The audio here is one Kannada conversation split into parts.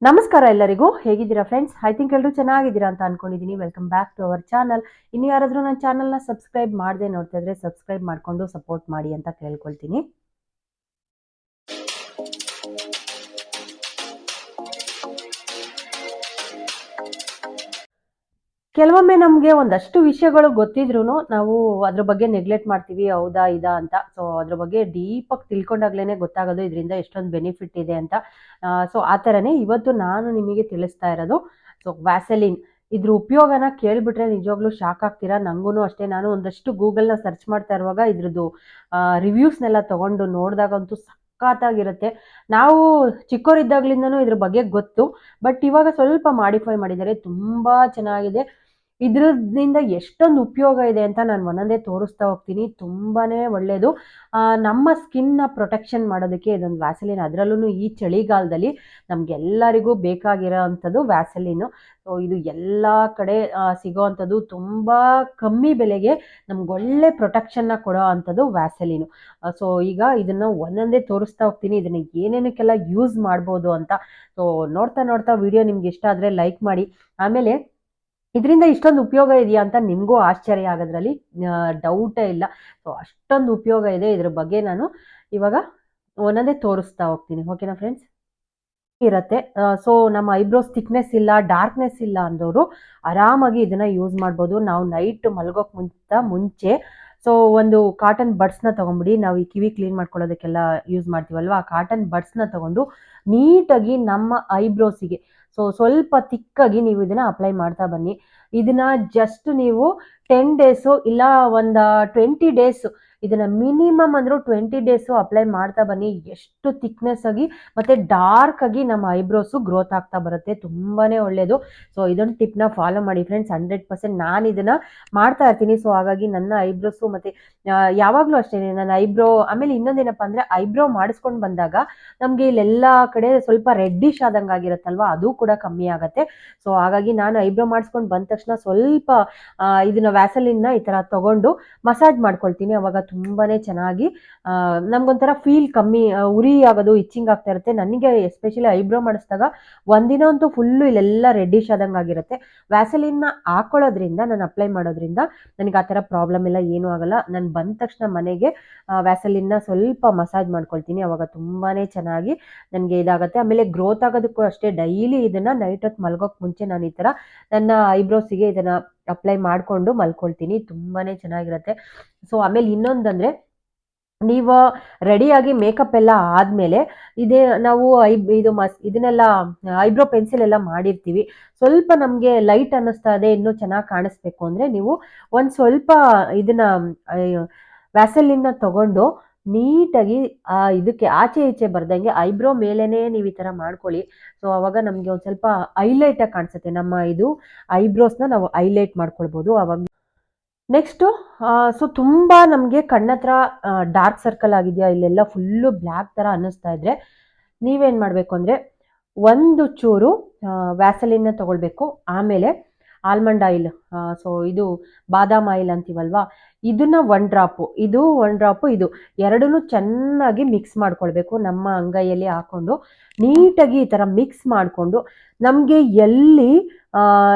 ನಮಸ್ಕಾರ ಎಲ್ಲರಿಗೂ, ಹೇಗಿದ್ದೀರಾ ಫ್ರೆಂಡ್ಸ್? ಐ ಥಿಂಕ್ ಎಲ್ಲರೂ ಚೆನ್ನಾಗಿದ್ದೀರಾ ಅಂತ ಅನ್ಕೊಂಡಿದ್ದೀನಿ. Welcome back to our channel. ಇನ್ನು ಯಾರಾದರೂ ನನ್ನ ಚಾನಲ್ನ ಸಬ್ಸ್ಕ್ರೈಬ್ ಮಾಡದೆ ನೋಡ್ತಾ ಇದ್ರೆ ಸಬ್ಸ್ಕ್ರೈಬ್ ಮಾಡಿಕೊಂಡು ಸಪೋರ್ಟ್ ಮಾಡಿ ಅಂತ ಕೇಳ್ಕೊಳ್ತೀನಿ. ಕೆಲವೊಮ್ಮೆ ನಮಗೆ ಒಂದಷ್ಟು ವಿಷಯಗಳು ಗೊತ್ತಿದ್ರೂ ನಾವು ಅದ್ರ ಬಗ್ಗೆ ನೆಗ್ಲೆಕ್ಟ್ ಮಾಡ್ತೀವಿ, ಹೌದಾ ಇದಾ ಅಂತ. ಸೊ ಅದ್ರ ಬಗ್ಗೆ ಡೀಪಾಗಿ ತಿಳ್ಕೊಂಡಾಗ್ಲೇ ಗೊತ್ತಾಗೋದು ಇದರಿಂದ ಎಷ್ಟೊಂದು ಬೆನಿಫಿಟ್ ಇದೆ ಅಂತ. ಸೊ ಆ ಥರನೇ ಇವತ್ತು ನಾನು ನಿಮಗೆ ತಿಳಿಸ್ತಾ ಇರೋದು ಸೊ ವ್ಯಾಸಲಿನ್. ಇದ್ರ ಉಪಯೋಗನ ಕೇಳಿಬಿಟ್ರೆ ನಿಜವಾಗ್ಲೂ ಶಾಕ್ ಆಗ್ತೀರಾ. ನನಗೂ ಅಷ್ಟೇ, ನಾನು ಒಂದಷ್ಟು ಗೂಗಲ್ನ ಸರ್ಚ್ ಮಾಡ್ತಾ ಇರುವಾಗ ಇದ್ರದ್ದು ರಿವ್ಯೂಸ್ನೆಲ್ಲ ತೊಗೊಂಡು ನೋಡಿದಾಗಂತೂ ಸಖತ್ತಾಗಿರುತ್ತೆ. ನಾವು ಚಿಕ್ಕವರಿದ್ದಾಗ್ಲಿಂದನೂ ಇದ್ರ ಬಗ್ಗೆ ಗೊತ್ತು, ಬಟ್ ಇವಾಗ ಸ್ವಲ್ಪ ಮಾಡಿಫೈ ಮಾಡಿದ್ದಾರೆ, ತುಂಬ ಚೆನ್ನಾಗಿದೆ. ಇದ್ರಿಂದ ಎಷ್ಟೊಂದು ಉಪಯೋಗ ಇದೆ ಅಂತ ನಾನು ಒಂದೊಂದೇ ತೋರಿಸ್ತಾ ಹೋಗ್ತೀನಿ. ತುಂಬಾನೇ ಒಳ್ಳೆಯದು. ನಮ್ಮ ಸ್ಕಿನ್ನ ಪ್ರೊಟೆಕ್ಷನ್ ಮಾಡೋದಕ್ಕೆ ಇದೊಂದು ವ್ಯಾಸಲಿನ್, ಅದರಲ್ಲೂ ಈ ಚಳಿಗಾಲದಲ್ಲಿ ನಮಗೆಲ್ಲರಿಗೂ ಬೇಕಾಗಿರೋ ಅಂಥದ್ದು ವ್ಯಾಸಲಿನು. ಸೊ ಇದು ಎಲ್ಲ ಕಡೆ ಸಿಗೋವಂಥದ್ದು, ತುಂಬ ಕಮ್ಮಿ ಬೆಲೆಗೆ ನಮ್ಗೆ ಒಳ್ಳೆ ಪ್ರೊಟೆಕ್ಷನ್ನ ಕೊಡೋ ಅಂಥದ್ದು ವ್ಯಾಸಲಿನು. ಸೊ ಈಗ ಇದನ್ನು ಒಂದೊಂದೇ ತೋರಿಸ್ತಾ ಹೋಗ್ತೀನಿ, ಇದನ್ನು ಏನೇನಕ್ಕೆಲ್ಲ ಯೂಸ್ ಮಾಡ್ಬೋದು ಅಂತ. ಸೊ ನೋಡ್ತಾ ನೋಡ್ತಾ ವಿಡಿಯೋ ನಿಮ್ಗೆ ಇಷ್ಟ ಆದರೆ ಲೈಕ್ ಮಾಡಿ. ಆಮೇಲೆ ಇದರಿಂದ ಇಷ್ಟೊಂದು ಉಪಯೋಗ ಇದೆಯಾ ಅಂತ ನಿಮಗೂ ಆಶ್ಚರ್ಯ ಆಗೋದ್ರಲ್ಲಿ ಡೌಟೇ ಇಲ್ಲ. ಸೊ ಅಷ್ಟೊಂದು ಉಪಯೋಗ ಇದೆ. ಇದ್ರ ಬಗ್ಗೆ ನಾನು ಇವಾಗ ಒಂದೊಂದೇ ತೋರಿಸ್ತಾ ಹೋಗ್ತೀನಿ. ಓಕೆನಾ ಫ್ರೆಂಡ್ಸ್? ಇರುತ್ತೆ. ಸೊ ನಮ್ಮ ಐಬ್ರೋಸ್ ಥಿಕ್ನೆಸ್ ಇಲ್ಲ, ಡಾರ್ಕ್ನೆಸ್ ಇಲ್ಲ ಅಂದವರು ಆರಾಮಾಗಿ ಇದನ್ನ ಯೂಸ್ ಮಾಡ್ಬೋದು. ನಾವು ನೈಟ್ ಮಲ್ಗೋಕ್ ಮುಂಚೆ ಸೊ ಒಂದು ಕಾಟನ್ ಬಡ್ಸ್ನ ತೊಗೊಂಬಿಡಿ. ನಾವು ಈ ಕಿವಿ ಕ್ಲೀನ್ ಮಾಡ್ಕೊಳ್ಳೋದಕ್ಕೆಲ್ಲ ಯೂಸ್ ಮಾಡ್ತೀವಲ್ವ, ಆ ಕಾಟನ್ ಬಡ್ಸ್ನ ತೊಗೊಂಡು ನೀಟಾಗಿ ನಮ್ಮ ಐಬ್ರೋಸಿಗೆ ಸೊ ಸ್ವಲ್ಪ ತಿಕ್ಕಾಗಿ ನೀವು ಇದನ್ನ ಅಪ್ಲೈ ಮಾಡ್ತಾ ಬನ್ನಿ. ಇದನ್ನ ಜಸ್ಟ್ ನೀವು 10 ಡೇಸು ಇಲ್ಲ ಒಂದು 20 ಡೇಸು, ಇದನ್ನ ಮಿನಿಮಮ್ ಅಂದ್ರೂ 20 ಡೇಸು ಅಪ್ಲೈ ಮಾಡ್ತಾ ಬನ್ನಿ. ಎಷ್ಟು ಥಿಕ್ನೆಸ್ ಆಗಿ ಮತ್ತೆ ಡಾರ್ಕ್ ಆಗಿ ನಮ್ಮ ಐಬ್ರೋಸು ಗ್ರೋತ್ ಆಗ್ತಾ ಬರುತ್ತೆ. ತುಂಬಾನೇ ಒಳ್ಳೆಯದು. ಸೊ ಇದೊಂದು ಟಿಪ್ನ ಫಾಲೋ ಮಾಡಿ ಫ್ರೆಂಡ್ಸ್. 100% ನಾನು ಇದನ್ನ ಮಾಡ್ತಾ ಇರ್ತೀನಿ. ಸೊ ಹಾಗಾಗಿ ನನ್ನ ಐಬ್ರೋಸು ಮತ್ತೆ ಯಾವಾಗಲೂ ಅಷ್ಟೇ ನನ್ನ ಐಬ್ರೋ. ಆಮೇಲೆ ಇನ್ನೊಂದೇನಪ್ಪ ಅಂದ್ರೆ, ಐಬ್ರೋ ಮಾಡಿಸ್ಕೊಂಡು ಬಂದಾಗ ನಮಗೆ ಇಲ್ಲೆಲ್ಲ ಕಡೆ ಸ್ವಲ್ಪ ರೆಡ್ಡಿಶ್ ಆದಂಗೆ ಆಗಿರುತ್ತಲ್ವಾ, ಅದು ಕೂಡ ಕಮ್ಮಿ ಆಗುತ್ತೆ. ಸೊ ಹಾಗಾಗಿ ನಾನು ಐಬ್ರೋ ಮಾಡಿಸ್ಕೊಂಡು ಬಂದ ತಕ್ಷಣ ಸ್ವಲ್ಪ ಇದನ್ನ ವ್ಯಾಸಲಿನ್ನ ಈ ಥರ ತಗೊಂಡು ಮಸಾಜ್ ಮಾಡ್ಕೊಳ್ತೀನಿ. ಅವಾಗ ತುಂಬಾನೇ ಚೆನ್ನಾಗಿ ನಮ್ಗೊಂಥರ ಫೀಲ್ ಕಮ್ಮಿ, ಉರಿ ಆಗೋದು, ಇಚ್ಚಿಂಗ್ ಆಗ್ತಾ ಇರುತ್ತೆ. ನನಗೆ ಎಸ್ಪೆಷಲಿ ಐಬ್ರೋ ಮಾಡಿಸಿದಾಗ ಒಂದಿನ ಅಂತೂ ಫುಲ್ಲು ಇಲ್ಲೆಲ್ಲ ರೆಡ್ಡಿಶ್ ಆದಂಗೆ ಆಗಿರುತ್ತೆ. ವ್ಯಾಸಲಿನ್ನ ಹಾಕೊಳ್ಳೋದ್ರಿಂದ, ನಾನು ಅಪ್ಲೈ ಮಾಡೋದ್ರಿಂದ ನನಗೆ ಆ ಥರ ಪ್ರಾಬ್ಲಮ್ ಎಲ್ಲ ಏನೂ ಆಗಲ್ಲ. ನಾನು ಬಂದ ತಕ್ಷಣ ಮನೆಗೆ ವ್ಯಾಸಲಿನ್ನ ಸ್ವಲ್ಪ ಮಸಾಜ್ ಮಾಡ್ಕೊಳ್ತೀನಿ. ಅವಾಗ ತುಂಬಾನೇ ಚೆನ್ನಾಗಿ ನನಗೆ ಇದಾಗುತ್ತೆ. ಆಮೇಲೆ ಗ್ರೋತ್ ಆಗೋದಕ್ಕೂ ಅಷ್ಟೇ, ಡೈಲಿ ಇದನ್ನ ನೈಟ್ ಹೊತ್ತು ಮಲ್ಗೋಕ್ ಮುಂಚೆ ನಾನು ಈ ಥರ ನನ್ನ ಐಬ್ರೋಸಿಗೆ ಇದನ್ನ ಅಪ್ಲೈ ಮಾಡಿಕೊಂಡು ಮಲ್ಕೊಳ್ತೀನಿ. ತುಂಬಾನೇ ಚೆನ್ನಾಗಿರುತ್ತೆ. ಸೊ ಆಮೇಲೆ ಇನ್ನೊಂದಂದ್ರೆ, ನೀವು ರೆಡಿಯಾಗಿ ಮೇಕಪ್ ಎಲ್ಲ ಆದಮೇಲೆ ನಾವು ಇದನ್ನೆಲ್ಲ ಐಬ್ರೋ ಪೆನ್ಸಿಲ್ ಎಲ್ಲ ಮಾಡಿರ್ತೀವಿ. ಸ್ವಲ್ಪ ನಮಗೆ ಲೈಟ್ ಅನ್ನಿಸ್ತಾ ಇದೆ, ಇನ್ನೂ ಚೆನ್ನಾಗಿ ಕಾಣಿಸ್ಬೇಕು ಅಂದರೆ ನೀವು ಒಂದು ಸ್ವಲ್ಪ ಇದನ್ನ ವ್ಯಾಸಲಿನ್ನ ತಗೊಂಡು ನೀಟಾಗಿ ಇದಕ್ಕೆ ಆಚೆ ಈಚೆ ಬರ್ದಂಗೆ ಐಬ್ರೋ ಮೇಲೇನೆ ನೀವು ಈ ಥರ ಮಾಡ್ಕೊಳ್ಳಿ. ಸೊ ಅವಾಗ ನಮಗೆ ಒಂದು ಸ್ವಲ್ಪ ಹೈಲೈಟಾಗಿ ಕಾಣಿಸುತ್ತೆ. ನಮ್ಮ ಇದು ಐಬ್ರೋಸ್ನ ನಾವು ಹೈಲೈಟ್ ಮಾಡ್ಕೊಳ್ಬೋದು ಅವಾಗ. ನೆಕ್ಸ್ಟು ಸೊ ತುಂಬ ನಮಗೆ ಕಣ್ಣತ್ರ ಡಾರ್ಕ್ ಸರ್ಕಲ್ ಆಗಿದೆಯಾ, ಇಲ್ಲೆಲ್ಲ ಫುಲ್ಲು ಬ್ಲ್ಯಾಕ್ ಥರ ಅನ್ನಿಸ್ತಾ ಇದ್ರೆ ನೀವೇನು ಮಾಡಬೇಕು ಅಂದರೆ, ಒಂದು ಚೂರು ವ್ಯಾಸಲಿನ್ನ ತಗೊಳ್ಬೇಕು. ಆಮೇಲೆ ಆಲ್ಮಂಡ್ ಆಯಿಲ್, ಸೊ ಇದು ಬಾದಾಮ್ ಆಯಿಲ್ ಅಂತೀವಲ್ವಾ, ಇದನ್ನ 1 ಡ್ರಾಪು, ಇದು 1 ಡ್ರಾಪು, ಇದು ಎರಡನ್ನೂ ಚೆನ್ನಾಗಿ ಮಿಕ್ಸ್ ಮಾಡ್ಕೊಳ್ಬೇಕು. ನಮ್ಮ ಅಂಗೈಯಲ್ಲಿ ಹಾಕ್ಕೊಂಡು ನೀಟಾಗಿ ಈ ಥರ ಮಿಕ್ಸ್ ಮಾಡಿಕೊಂಡು ನಮಗೆ ಎಲ್ಲಿ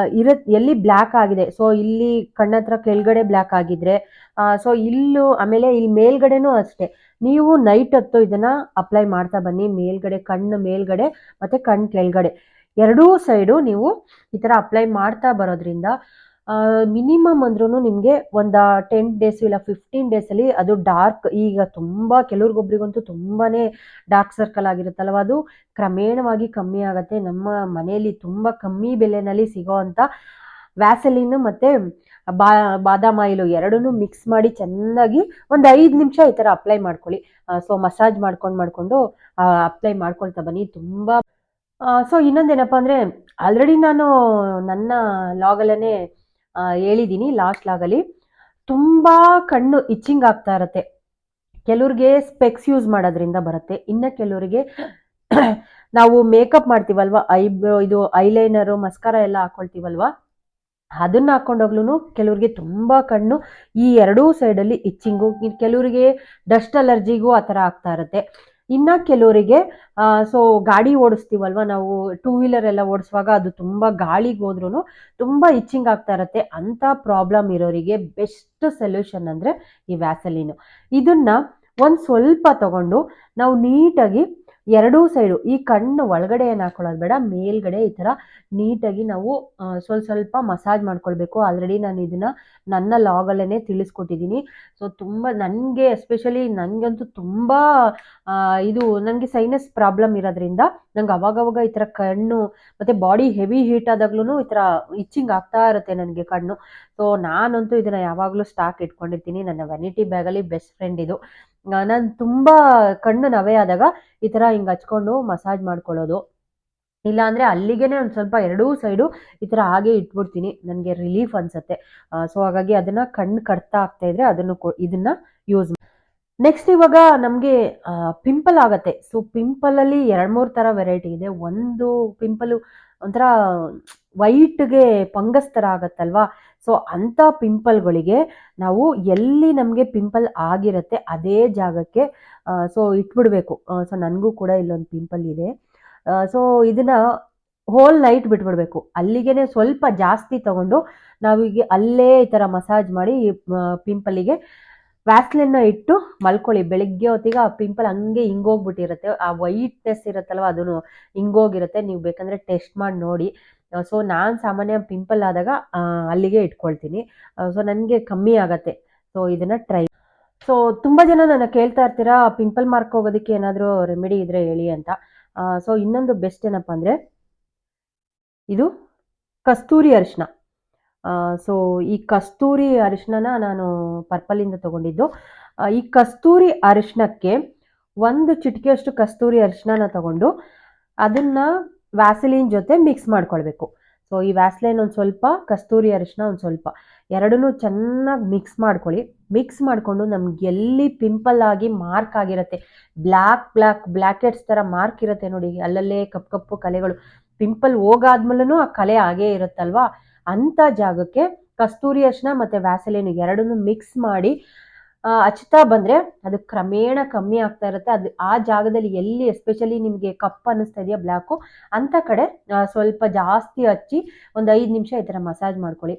ಬ್ಲ್ಯಾಕ್ ಆಗಿದೆ, ಸೊ ಇಲ್ಲಿ ಕಣ್ಣತ್ರ ಕೆಳಗಡೆ ಬ್ಲ್ಯಾಕ್ ಆಗಿದ್ರೆ ಸೊ ಇಲ್ಲೂ, ಆಮೇಲೆ ಇಲ್ಲಿ ಮೇಲ್ಗಡೆನೂ ಅಷ್ಟೇ, ನೀವು ನೈಟ್ ಹೊತ್ತು ಇದನ್ನ ಅಪ್ಲೈ ಮಾಡ್ತಾ ಬನ್ನಿ. ಮೇಲ್ಗಡೆ, ಕಣ್ಣು ಮೇಲ್ಗಡೆ ಮತ್ತೆ ಕಣ್ಣು ಕೆಳಗಡೆ ಎರಡೂ ಸೈಡು ನೀವು ಈ ಥರ ಅಪ್ಲೈ ಮಾಡ್ತಾ ಬರೋದ್ರಿಂದ ಮಿನಿಮಮ್ ಅಂದ್ರೂ ನಿಮಗೆ ಒಂದು 10 ಡೇಸ್ ಇಲ್ಲ 15 ಡೇಸಲ್ಲಿ ಅದು ಡಾರ್ಕ್, ಈಗ ತುಂಬ ಕೆಲವ್ರಿಗೊಬ್ರಿಗಂತೂ ತುಂಬಾ ಡಾರ್ಕ್ ಸರ್ಕಲ್ ಆಗಿರುತ್ತಲ್ವ, ಅದು ಕ್ರಮೇಣವಾಗಿ ಕಮ್ಮಿ ಆಗುತ್ತೆ. ನಮ್ಮ ಮನೆಯಲ್ಲಿ ತುಂಬ ಕಮ್ಮಿ ಬೆಲೆಯಲ್ಲಿ ಸಿಗೋ ಅಂಥ ವ್ಯಾಸಲಿನ್ ಮತ್ತು ಬಾದಾಮ್ ಆಯಿಲು ಎರಡನ್ನೂ ಮಿಕ್ಸ್ ಮಾಡಿ ಚೆನ್ನಾಗಿ ಒಂದು 5 ನಿಮಿಷ ಈ ಥರ ಅಪ್ಲೈ ಮಾಡ್ಕೊಳ್ಳಿ. ಸೊ ಮಸಾಜ್ ಮಾಡ್ಕೊಂಡು ಅಪ್ಲೈ ಮಾಡ್ಕೊಳ್ತಾ ಬನ್ನಿ. ತುಂಬ ಸೊ ಇನ್ನೊಂದೇನಪ್ಪ ಅಂದರೆ, ಆಲ್ರೆಡಿ ನಾನು ನನ್ನ ಲಾಗಲ್ಲೇ ಹೇಳಿದ್ದೀನಿ, ಲಾಸ್ಟ್ ಲಾಗಲ್ಲಿ ತುಂಬ ಕಣ್ಣು ಇಚ್ಚಿಂಗ್ ಆಗ್ತಾ ಇರುತ್ತೆ. ಕೆಲವ್ರಿಗೆ ಸ್ಪೆಕ್ಸ್ ಯೂಸ್ ಮಾಡೋದ್ರಿಂದ ಬರುತ್ತೆ, ಇನ್ನು ಕೆಲವರಿಗೆ ನಾವು ಮೇಕಪ್ ಮಾಡ್ತೀವಲ್ವ, ಇದು ಐಲೈನರು ಮಸ್ಕಾರ ಎಲ್ಲ ಹಾಕೊಳ್ತೀವಲ್ವ, ಅದನ್ನ ಹಾಕೊಂಡೋಗ್ಲೂ ಕೆಲವ್ರಿಗೆ ತುಂಬ ಕಣ್ಣು ಈ ಎರಡೂ ಸೈಡಲ್ಲಿ ಇಚ್ಚಿಂಗು, ಕೆಲವರಿಗೆ ಡಸ್ಟ್ ಅಲರ್ಜಿಗೂ ಆ ಥರ ಆಗ್ತಾ ಇರುತ್ತೆ. ಇನ್ನು ಕೆಲವರಿಗೆ ಸೊ ಗಾಡಿ ಓಡಿಸ್ತೀವಲ್ವ ನಾವು, ಟೂ ವೀಲರ್ ಎಲ್ಲ ಓಡಿಸುವಾಗ ಅದು ತುಂಬ ಗಾಳಿಗೆ ಹೋದ್ರೂ ತುಂಬ ಇಚ್ಚಿಂಗ್ ಆಗ್ತಾ ಇರುತ್ತೆ. ಅಂಥ ಪ್ರಾಬ್ಲಮ್ ಇರೋರಿಗೆ ಬೆಸ್ಟ್ ಸೊಲ್ಯೂಷನ್ ಅಂದರೆ ಈ ವ್ಯಾಸಲೀನು. ಇದನ್ನು ಒಂದು ಸ್ವಲ್ಪ ತಗೊಂಡು ನಾವು ನೀಟಾಗಿ ಎರಡೂ ಸೈಡು, ಈ ಕಣ್ಣು ಒಳಗಡೆ ಏನು ಹಾಕೊಳ್ಳೋದು ಬೇಡ, ಮೇಲ್ಗಡೆ ಈ ಥರ ನೀಟಾಗಿ ನಾವು ಸ್ವಲ್ಪ ಮಸಾಜ್ ಮಾಡ್ಕೊಳ್ಬೇಕು. ಆಲ್ರೆಡಿ ನಾನು ಇದನ್ನು ನನ್ನ ಲಾಗಲ್ಲೇ ತಿಳಿಸ್ಕೊಟ್ಟಿದ್ದೀನಿ. ಸೊ ತುಂಬ ನನಗೆ ಎಸ್ಪೆಷಲಿ ನನಗಂತೂ ತುಂಬ ಇದು ನನಗೆ ಸೈನಸ್ ಪ್ರಾಬ್ಲಮ್ ಇರೋದ್ರಿಂದ ನಂಗೆ ಅವಾಗವಾಗ ಈ ಥರ ಕಣ್ಣು ಮತ್ತು ಬಾಡಿ ಹೆವಿ ಹೀಟ್ ಆದಾಗ್ಲೂ ಈ ಥರ ಇಚ್ಚಿಂಗ್ ಆಗ್ತಾ ಇರುತ್ತೆ ನನಗೆ ಕಣ್ಣು. ಸೊ ನಾನಂತೂ ಇದನ್ನು ಯಾವಾಗಲೂ ಸ್ಟಾಕ್ ಇಟ್ಕೊಂಡಿರ್ತೀನಿ. ನನ್ನ ವ್ಯಾನಿಟಿ ಬ್ಯಾಗಲ್ಲಿ ಬೆಸ್ಟ್ ಫ್ರೆಂಡ್ ಇದು. ನಾನು ತುಂಬ ಕಣ್ಣು ನವೆ ಆದಾಗ ಈ ಥರ ಹಿಂಗೆ ಹಚ್ಕೊಂಡು ಮಸಾಜ್ ಮಾಡ್ಕೊಳ್ಳೋದು, ಇಲ್ಲಾಂದರೆ ಅಲ್ಲಿಗೇನೆ ಒಂದು ಸ್ವಲ್ಪ ಎರಡೂ ಸೈಡು ಈ ಥರ ಹಾಗೆ ಇಟ್ಬಿಡ್ತೀನಿ, ನನಗೆ ರಿಲೀಫ್ ಅನಿಸುತ್ತೆ. ಸೊ ಹಾಗಾಗಿ ಅದನ್ನು ಕಣ್ಣು ಕಟ್ತಾ ಆಗ್ತಾ ಇದ್ರೆ ಇದನ್ನು ಯೂಸ್. ನೆಕ್ಸ್ಟ್ ಇವಾಗ ನಮಗೆ ಪಿಂಪಲ್ ಆಗತ್ತೆ. ಸೊ ಪಿಂಪಲಲ್ಲಿ 2-3 ಥರ ವೆರೈಟಿ ಇದೆ. ಒಂದು ಪಿಂಪಲು ಒಂಥರ ವೈಟ್ಗೆ ಫಂಗಸ್ ಥರ ಆಗತ್ತಲ್ವಾ, ಸೊ ಅಂಥ ಪಿಂಪಲ್ಗಳಿಗೆ ನಾವು ಎಲ್ಲಿ ನಮಗೆ ಪಿಂಪಲ್ ಆಗಿರುತ್ತೆ ಅದೇ ಜಾಗಕ್ಕೆ ಸೊ ಇಟ್ಬಿಡ್ಬೇಕು. ಸೊ ನನಗೂ ಕೂಡ ಇಲ್ಲೊಂದು ಪಿಂಪಲ್ ಇದೆ. ಸೊ ಇದನ್ನು ಹೋಲ್ ನೈಟ್ ಬಿಟ್ಬಿಡ್ಬೇಕು. ಅಲ್ಲಿಗೆ ಸ್ವಲ್ಪ ಜಾಸ್ತಿ ತಗೊಂಡು ನಾವೀಗ ಅಲ್ಲೇ ಈ ಥರ ಮಸಾಜ್ ಮಾಡಿ ಪಿಂಪಲಿಗೆ ವ್ಯಾಸ್ಲಿನ್ನ ಇಟ್ಟು ಮಲ್ಕೊಳ್ಳಿ. ಬೆಳಿಗ್ಗೆ ಹೊತ್ತಿಗೆ ಆ ಪಿಂಪಲ್ ಹಂಗೆ ಹಿಂಗೋಗ್ಬಿಟ್ಟಿರುತ್ತೆ, ಆ ವೈಟ್ನೆಸ್ ಇರುತ್ತಲ್ವ ಅದನ್ನು ಹಿಂಗೋಗಿರುತ್ತೆ. ನೀವು ಬೇಕಂದರೆ ಟೆಸ್ಟ್ ಮಾಡಿ ನೋಡಿ. ಸೊ ನಾನು ಸಾಮಾನ್ಯ ಪಿಂಪಲ್ ಆದಾಗ ಅಲ್ಲಿಗೆ ಇಟ್ಕೊಳ್ತೀನಿ. ಸೊ ನನಗೆ ಕಮ್ಮಿ ಆಗತ್ತೆ. ಸೊ ಇದನ್ನು ಟ್ರೈ. ಸೊ ತುಂಬ ಜನ ನನ್ನ ಕೇಳ್ತಾ ಇರ್ತೀರಾ, ಪಿಂಪಲ್ ಮಾರ್ಕ್ ಹೋಗೋದಕ್ಕೆ ಏನಾದರೂ ರೆಮಿಡಿ ಇದ್ರೆ ಹೇಳಿ ಅಂತ. ಸೊ ಇನ್ನೊಂದು ಬೆಸ್ಟ್ ಏನಪ್ಪ ಅಂದರೆ ಇದು ಕಸ್ತೂರಿ ಅರಿಶಿನ. ಸೊ ಈ ಕಸ್ತೂರಿ ಅರಿಶಿನ ನಾನು ಪರ್ಪಲಿಂದ ತೊಗೊಂಡಿದ್ದು. ಈ ಕಸ್ತೂರಿ ಅರಿಶಿನಕ್ಕೆ ಒಂದು ಚಿಟಿಕೆಯಷ್ಟು ಕಸ್ತೂರಿ ಅರಿಶಿನ ತಗೊಂಡು ಅದನ್ನು ವ್ಯಾಸಲಿನ್ ಜೊತೆ ಮಿಕ್ಸ್ ಮಾಡ್ಕೊಳ್ಬೇಕು. ಸೊ ಈ ವ್ಯಾಸ್ಲೈನ್ ಒಂದು ಸ್ವಲ್ಪ, ಕಸ್ತೂರಿ ಅರಿಶಿನ ಒಂದು ಸ್ವಲ್ಪ, ಎರಡನ್ನೂ ಚೆನ್ನಾಗಿ ಮಿಕ್ಸ್ ಮಾಡ್ಕೊಳ್ಳಿ. ಮಿಕ್ಸ್ ಮಾಡಿಕೊಂಡು ನಮ್ಗೆ ಎಲ್ಲಿ ಪಿಂಪಲ್ ಆಗಿ ಮಾರ್ಕ್ ಆಗಿರುತ್ತೆ, ಬ್ಲ್ಯಾಕೆಟ್ಸ್ ಥರ ಮಾರ್ಕ್ ಇರುತ್ತೆ ನೋಡಿ, ಅಲ್ಲಲ್ಲೇ ಕಪ್ಪು ಕಲೆಗಳು, ಪಿಂಪಲ್ ಹೋಗಾದ್ಮೇಲೂ ಆ ಕಲೆ ಹಾಗೇ ಇರುತ್ತಲ್ವಾ, ಅಂಥ ಜಾಗಕ್ಕೆ ಕಸ್ತೂರಿ ಅರಿಶಿನ ಮತ್ತು ವ್ಯಾಸಲಿನ್ ಎರಡನ್ನೂ ಮಿಕ್ಸ್ ಮಾಡಿ ಹಚ್ತಾ ಬಂದರೆ ಅದು ಕ್ರಮೇಣ ಕಮ್ಮಿ ಆಗ್ತಾ ಇರುತ್ತೆ. ಅದು ಆ ಜಾಗದಲ್ಲಿ ಎಲ್ಲಿ ಎಸ್ಪೆಷಲಿ ನಿಮಗೆ ಕಪ್ಪು ಅನ್ನಿಸ್ತಾ ಇದೆಯಾ ಬ್ಲ್ಯಾಕು, ಅಂಥ ಕಡೆ ಸ್ವಲ್ಪ ಜಾಸ್ತಿ ಹಚ್ಚಿ ಒಂದು 5 ನಿಮಿಷ ಈ ಥರ ಮಸಾಜ್ ಮಾಡ್ಕೊಳ್ಳಿ.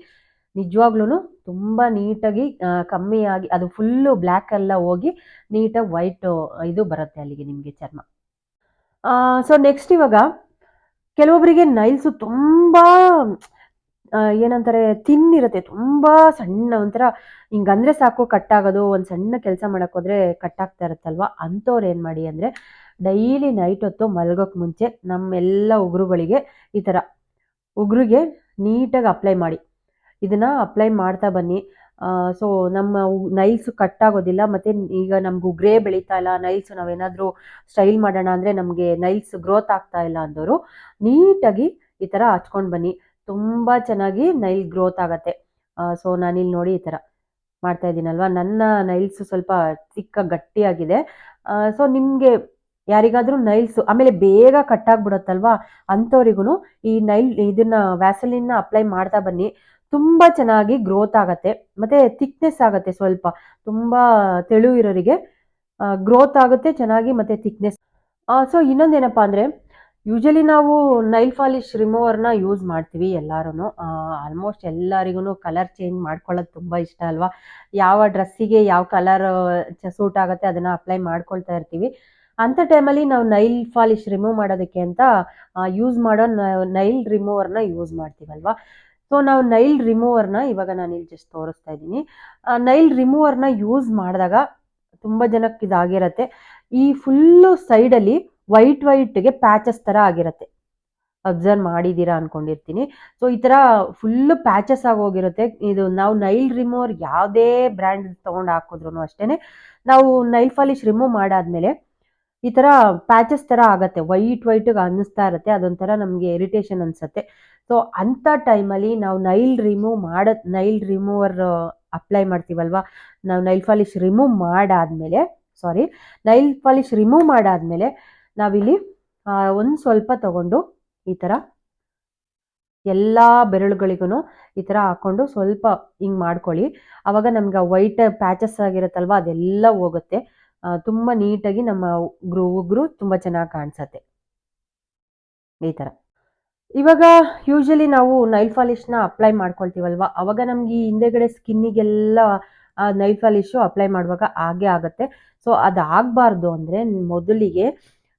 ನಿಜವಾಗ್ಲೂ ತುಂಬ ನೀಟಾಗಿ ಕಮ್ಮಿಯಾಗಿ ಅದು ಫುಲ್ಲು ಬ್ಲ್ಯಾಕ್ ಎಲ್ಲ ಹೋಗಿ ನೀಟಾಗಿ ವೈಟ್ ಇದು ಬರುತ್ತೆ ಅಲ್ಲಿಗೆ ನಿಮಗೆ ಚರ್ಮ. ಸೊ ನೆಕ್ಸ್ಟ್ ಇವಾಗ ಕೆಲವೊಬ್ಬರಿಗೆ ನೈಲ್ಸು ತುಂಬ ಏನಂತಾರೆ ತಿನ್ನಿರುತ್ತೆ, ತುಂಬ ಸಣ್ಣ, ಒಂಥರ ಹಿಂಗಂದ್ರೆ ಸಾಕು ಕಟ್ಟಾಗೋದು, ಒಂದು ಸಣ್ಣ ಕೆಲಸ ಮಾಡೋಕ್ಕೋದ್ರೆ ಕಟ್ಟಾಗ್ತಾ ಇರುತ್ತಲ್ವ, ಅಂಥವ್ರು ಏನು ಮಾಡಿ ಅಂದರೆ ಡೈಲಿ ನೈಟ್ ಹೊತ್ತು ಮಲಗೋಕ್ಕೆ ಮುಂಚೆ ನಮ್ಮೆಲ್ಲ ಉಗುರುಗಳಿಗೆ ಈ ಥರ ಉಗುರಿಗೆ ನೀಟಾಗಿ ಅಪ್ಲೈ ಮಾಡಿ, ಇದನ್ನು ಅಪ್ಲೈ ಮಾಡ್ತಾ ಬನ್ನಿ. ಸೊ ನಮ್ಮ ನೈಲ್ಸು ಕಟ್ಟಾಗೋದಿಲ್ಲ. ಮತ್ತು ಈಗ ನಮ್ಗೆ ಉಗುರೇ ಬೆಳೀತಾ ಇಲ್ಲ, ನೈಲ್ಸು ನಾವೇನಾದರೂ ಸ್ಟೈಲ್ ಮಾಡೋಣ ಅಂದರೆ ನಮಗೆ ನೈಲ್ಸ್ ಗ್ರೋತ್ ಆಗ್ತಾ ಇಲ್ಲ ಅಂದವರು ನೀಟಾಗಿ ಈ ಥರ ಹಚ್ಕೊಂಡು ಬನ್ನಿ, ತುಂಬ ಚೆನ್ನಾಗಿ ನೈಲ್ ಗ್ರೋತ್ ಆಗುತ್ತೆ. ಸೊ ನಾನಿಲ್ಲಿ ನೋಡಿ ಈ ಥರ ಮಾಡ್ತಾ ಇದ್ದೀನಲ್ವ, ನನ್ನ ನೈಲ್ಸು ಸ್ವಲ್ಪ ಚಿಕ್ಕ ಗಟ್ಟಿಯಾಗಿದೆ. ಸೊ ನಿಮಗೆ ಯಾರಿಗಾದರೂ ನೈಲ್ಸು ಆಮೇಲೆ ಬೇಗ ಕಟ್ಟಾಗ್ಬಿಡುತ್ತಲ್ವ, ಅಂಥವ್ರಿಗೂ ಈ ಇದನ್ನು ವ್ಯಾಸಲಿನ್ನ ಅಪ್ಲೈ ಮಾಡ್ತಾ ಬನ್ನಿ, ತುಂಬ ಚೆನ್ನಾಗಿ ಗ್ರೋತ್ ಆಗುತ್ತೆ. ಮತ್ತು ಥಿಕ್ನೆಸ್ ಆಗುತ್ತೆ, ಸ್ವಲ್ಪ ತುಂಬ ತೆಳು ಇರೋರಿಗೆ ಗ್ರೋತ್ ಆಗುತ್ತೆ ಚೆನ್ನಾಗಿ, ಮತ್ತು ಥಿಕ್ನೆಸ್. ಸೊ ಇನ್ನೊಂದೇನಪ್ಪ ಅಂದರೆ ಯೂಶಲಿ ನಾವು ನೈಲ್ ಪಾಲಿಶ್ ರಿಮೂವರ್ನ ಯೂಸ್ ಮಾಡ್ತೀವಿ ಎಲ್ಲರೂ. ಆಲ್ಮೋಸ್ಟ್ ಎಲ್ಲರಿಗೂ ಕಲರ್ ಚೇಂಜ್ ಮಾಡ್ಕೊಳ್ಳೋದು ತುಂಬ ಇಷ್ಟ ಅಲ್ವಾ, ಯಾವ ಡ್ರೆಸ್ಸಿಗೆ ಯಾವ ಕಲರ್ ಸೂಟ್ ಆಗುತ್ತೆ ಅದನ್ನು ಅಪ್ಲೈ ಮಾಡ್ಕೊಳ್ತಾ ಇರ್ತೀವಿ. ಅಂಥ ಟೈಮಲ್ಲಿ ನಾವು ನೈಲ್ ಪಾಲಿಶ್ ರಿಮೂವ್ ಮಾಡೋದಕ್ಕೆ ಅಂತ ಯೂಸ್ ಮಾಡೋ ನೈಲ್ ರಿಮೂವರ್ನ ಯೂಸ್ ಮಾಡ್ತೀವಲ್ವ. ಸೊ ನಾವು ನೈಲ್ ರಿಮೂವರ್ನ ಇವಾಗ ನಾನು ಇಲ್ಲಿ ಜಸ್ಟ್ ತೋರಿಸ್ತಾ ಇದ್ದೀನಿ. ನೈಲ್ ರಿಮೂವರ್ನ ಯೂಸ್ ಮಾಡಿದಾಗ ತುಂಬ ಜನಕ್ಕೆ ಇದಾಗಿರುತ್ತೆ, ಈ ಫುಲ್ಲು ಸೈಡಲ್ಲಿ ವೈಟ್ಗೆ ಪ್ಯಾಚಸ್ ಥರ ಆಗಿರುತ್ತೆ, ಅಬ್ಸರ್ವ್ ಮಾಡಿದ್ದೀರಾ ಅಂದ್ಕೊಂಡಿರ್ತೀನಿ. ಸೊ ಈ ಥರ ಫುಲ್ಲು ಪ್ಯಾಚಸ್ ಆಗೋಗಿರುತ್ತೆ. ಇದು ನಾವು ನೈಲ್ ರಿಮೂವರ್ ಯಾವುದೇ ಬ್ರ್ಯಾಂಡ್ ತೊಗೊಂಡು ಹಾಕಿದ್ರೂ ಅಷ್ಟೇ, ನಾವು ನೈಲ್ ಪಾಲಿಶ್ ರಿಮೂವ್ ಮಾಡಾದ್ಮೇಲೆ ಈ ಥರ ಪ್ಯಾಚಸ್ ಥರ ಆಗುತ್ತೆ, ವೈಟ್ಗೆ ಅನ್ನಿಸ್ತಾ ಇರುತ್ತೆ, ಅದೊಂಥರ ನಮಗೆ ಇರಿಟೇಷನ್ ಅನಿಸುತ್ತೆ. ಸೊ ಅಂಥ ಟೈಮಲ್ಲಿ ನಾವು ನೈಲ್ ರಿಮೂವರ್ ಅಪ್ಲೈ ಮಾಡ್ತೀವಲ್ವ, ನಾವು ನೈಲ್ ಪಾಲಿಶ್ ರಿಮೂವ್ ಮಾಡಾದ್ಮೇಲೆ ನಾವಿಲ್ಲಿ ಒಂದು ಸ್ವಲ್ಪ ತಗೊಂಡು ಈ ಥರ ಎಲ್ಲ ಬೆರಳುಗಳಿಗೂ ಈ ಥರ ಹಾಕ್ಕೊಂಡು ಸ್ವಲ್ಪ ಹಿಂಗೆ ಮಾಡ್ಕೊಳ್ಳಿ. ಆವಾಗ ನಮ್ಗೆ ವೈಟ್ ಪ್ಯಾಚಸ್ ಆಗಿರುತ್ತಲ್ವ ಅದೆಲ್ಲ ಹೋಗುತ್ತೆ. ತುಂಬ ನೀಟಾಗಿ ನಮ್ಮ ಉಗುರು ತುಂಬ ಚೆನ್ನಾಗಿ ಕಾಣಿಸತ್ತೆ ಈ ಥರ. ಇವಾಗ ಯೂಶಲಿ ನಾವು ನೈಲ್ ಪಾಲಿಶ್ನ ಅಪ್ಲೈ ಮಾಡ್ಕೊಳ್ತೀವಲ್ವಾ, ಅವಾಗ ನಮ್ಗೆ ಈ ಹಿಂದೆಗಡೆ ಸ್ಕಿನ್ನಿಗೆಲ್ಲ ನೈಲ್ ಪಾಲಿಶು ಅಪ್ಲೈ ಮಾಡುವಾಗ ಹಾಗೆ ಆಗುತ್ತೆ. ಸೊ ಅದಾಗಬಾರ್ದು ಅಂದರೆ ಮೊದಲಿಗೆ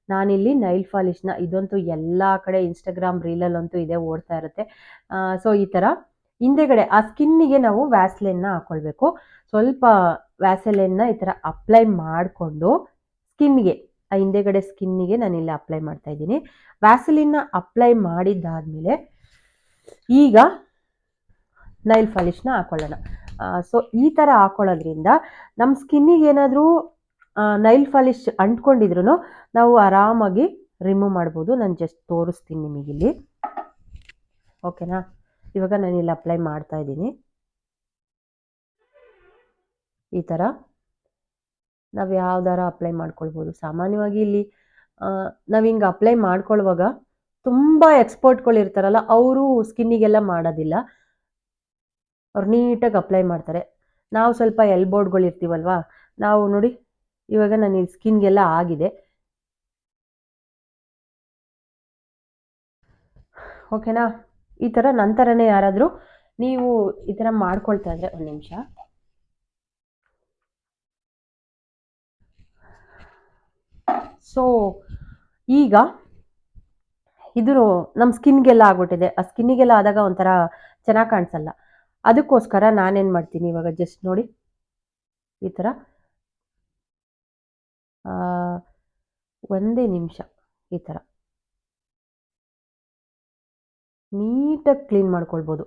ನಾನಿಲ್ಲಿ ನೈಲ್ ಪಾಲಿಶ್ನ, ಇದಂತೂ ಎಲ್ಲ ಕಡೆ ಇನ್ಸ್ಟಾಗ್ರಾಮ್ ರೀಲಲ್ಲಂತೂ ಇದೆ, ಓಡ್ತಾ ಇರುತ್ತೆ. ಸೊ ಈ ಥರ ಹಿಂದೆಗಡೆ ಆ ಸ್ಕಿನ್ನಿಗೆ ನಾವು ವ್ಯಾಸ್ಲಿನ್ನ ಹಾಕ್ಕೊಳ್ಬೇಕು. ಸ್ವಲ್ಪ ವ್ಯಾಸಲಿನ್ನ ಈ ಥರ ಅಪ್ಲೈ ಮಾಡಿಕೊಂಡು ಸ್ಕಿನ್ಗೆ, ಆ ಹಿಂದೆಗಡೆ ಸ್ಕಿನ್ನಿಗೆ ನಾನಿಲ್ಲಿ ಅಪ್ಲೈ ಮಾಡ್ತಾ ಇದ್ದೀನಿ. ವ್ಯಾಸಲಿನ್ನ ಅಪ್ಲೈ ಮಾಡಿದ್ದಾದಮೇಲೆ ಈಗ ನೈಲ್ ಪಾಲಿಶ್ನ ಹಾಕೊಳ್ಳೋಣ. ಸೊ ಈ ಥರ ಹಾಕೊಳ್ಳೋದ್ರಿಂದ ನಮ್ಮ ಸ್ಕಿನ್ನಿಗೆ ಏನಾದರೂ ನೈಲ್ ಪಾಲಿಶ್ ಅಂಟ್ಕೊಂಡಿದ್ರು ನಾವು ಆರಾಮಾಗಿ ರಿಮೂವ್ ಮಾಡ್ಬೋದು. ನಾನು ಜಸ್ಟ್ ತೋರಿಸ್ತೀನಿ ನಿಮಗಿಲ್ಲಿ, ಓಕೆನಾ? ಇವಾಗ ನಾನಿಲ್ಲಿ ಅಪ್ಲೈ ಮಾಡ್ತಾ ಇದ್ದೀನಿ. ಈ ಥರ ನಾವು ಯಾವ್ದಾರ ಅಪ್ಲೈ ಮಾಡ್ಕೊಳ್ಬೋದು. ಸಾಮಾನ್ಯವಾಗಿ ಇಲ್ಲಿ ನಾವು ಹಿಂಗೆ ಅಪ್ಲೈ ಮಾಡ್ಕೊಳ್ಳುವಾಗ ತುಂಬ ಎಕ್ಸ್ಪರ್ಟ್ಗಳು ಇರ್ತಾರಲ್ಲ, ಅವರು ಸ್ಕಿನ್ನಿಗೆಲ್ಲ ಮಾಡೋದಿಲ್ಲ, ಅವ್ರು ನೀಟಾಗಿ ಅಪ್ಲೈ ಮಾಡ್ತಾರೆ. ನಾವು ಸ್ವಲ್ಪ ಎಲ್ಬೋರ್ಡ್ಗಳು ಇರ್ತೀವಲ್ವಾ, ನಾವು ನೋಡಿ ಇವಾಗ ನನ್ನ ಸ್ಕಿನ್ಗೆಲ್ಲ ಆಗಿದೆ, ಓಕೆನಾ? ಈ ಥರ ನಂತರನೇ ಯಾರಾದರೂ ನೀವು ಈ ಥರ ಮಾಡ್ಕೊಳ್ತಾ ಇದ್ರೆ, ಒಂದು ನಿಮಿಷ, ಸೊ ಈಗ ಇದು ನಮ್ಮ ಸ್ಕಿನ್ಗೆಲ್ಲ ಆಗ್ಬಿಟ್ಟಿದೆ. ಆ ಸ್ಕಿನ್ನಿಗೆಲ್ಲ ಆದಾಗ ಒಂಥರ ಚೆನ್ನಾಗಿ ಕಾಣಿಸಲ್ಲ. ಅದಕ್ಕೋಸ್ಕರ ನಾನೇನು ಮಾಡ್ತೀನಿ ಇವಾಗ, ಜಸ್ಟ್ ನೋಡಿ ಈ ಥರ ಒಂದೇ ನಿಮಿಷ ಈ ಥರ ನೀಟಾಗಿ ಕ್ಲೀನ್ ಮಾಡ್ಕೊಳ್ಬೋದು.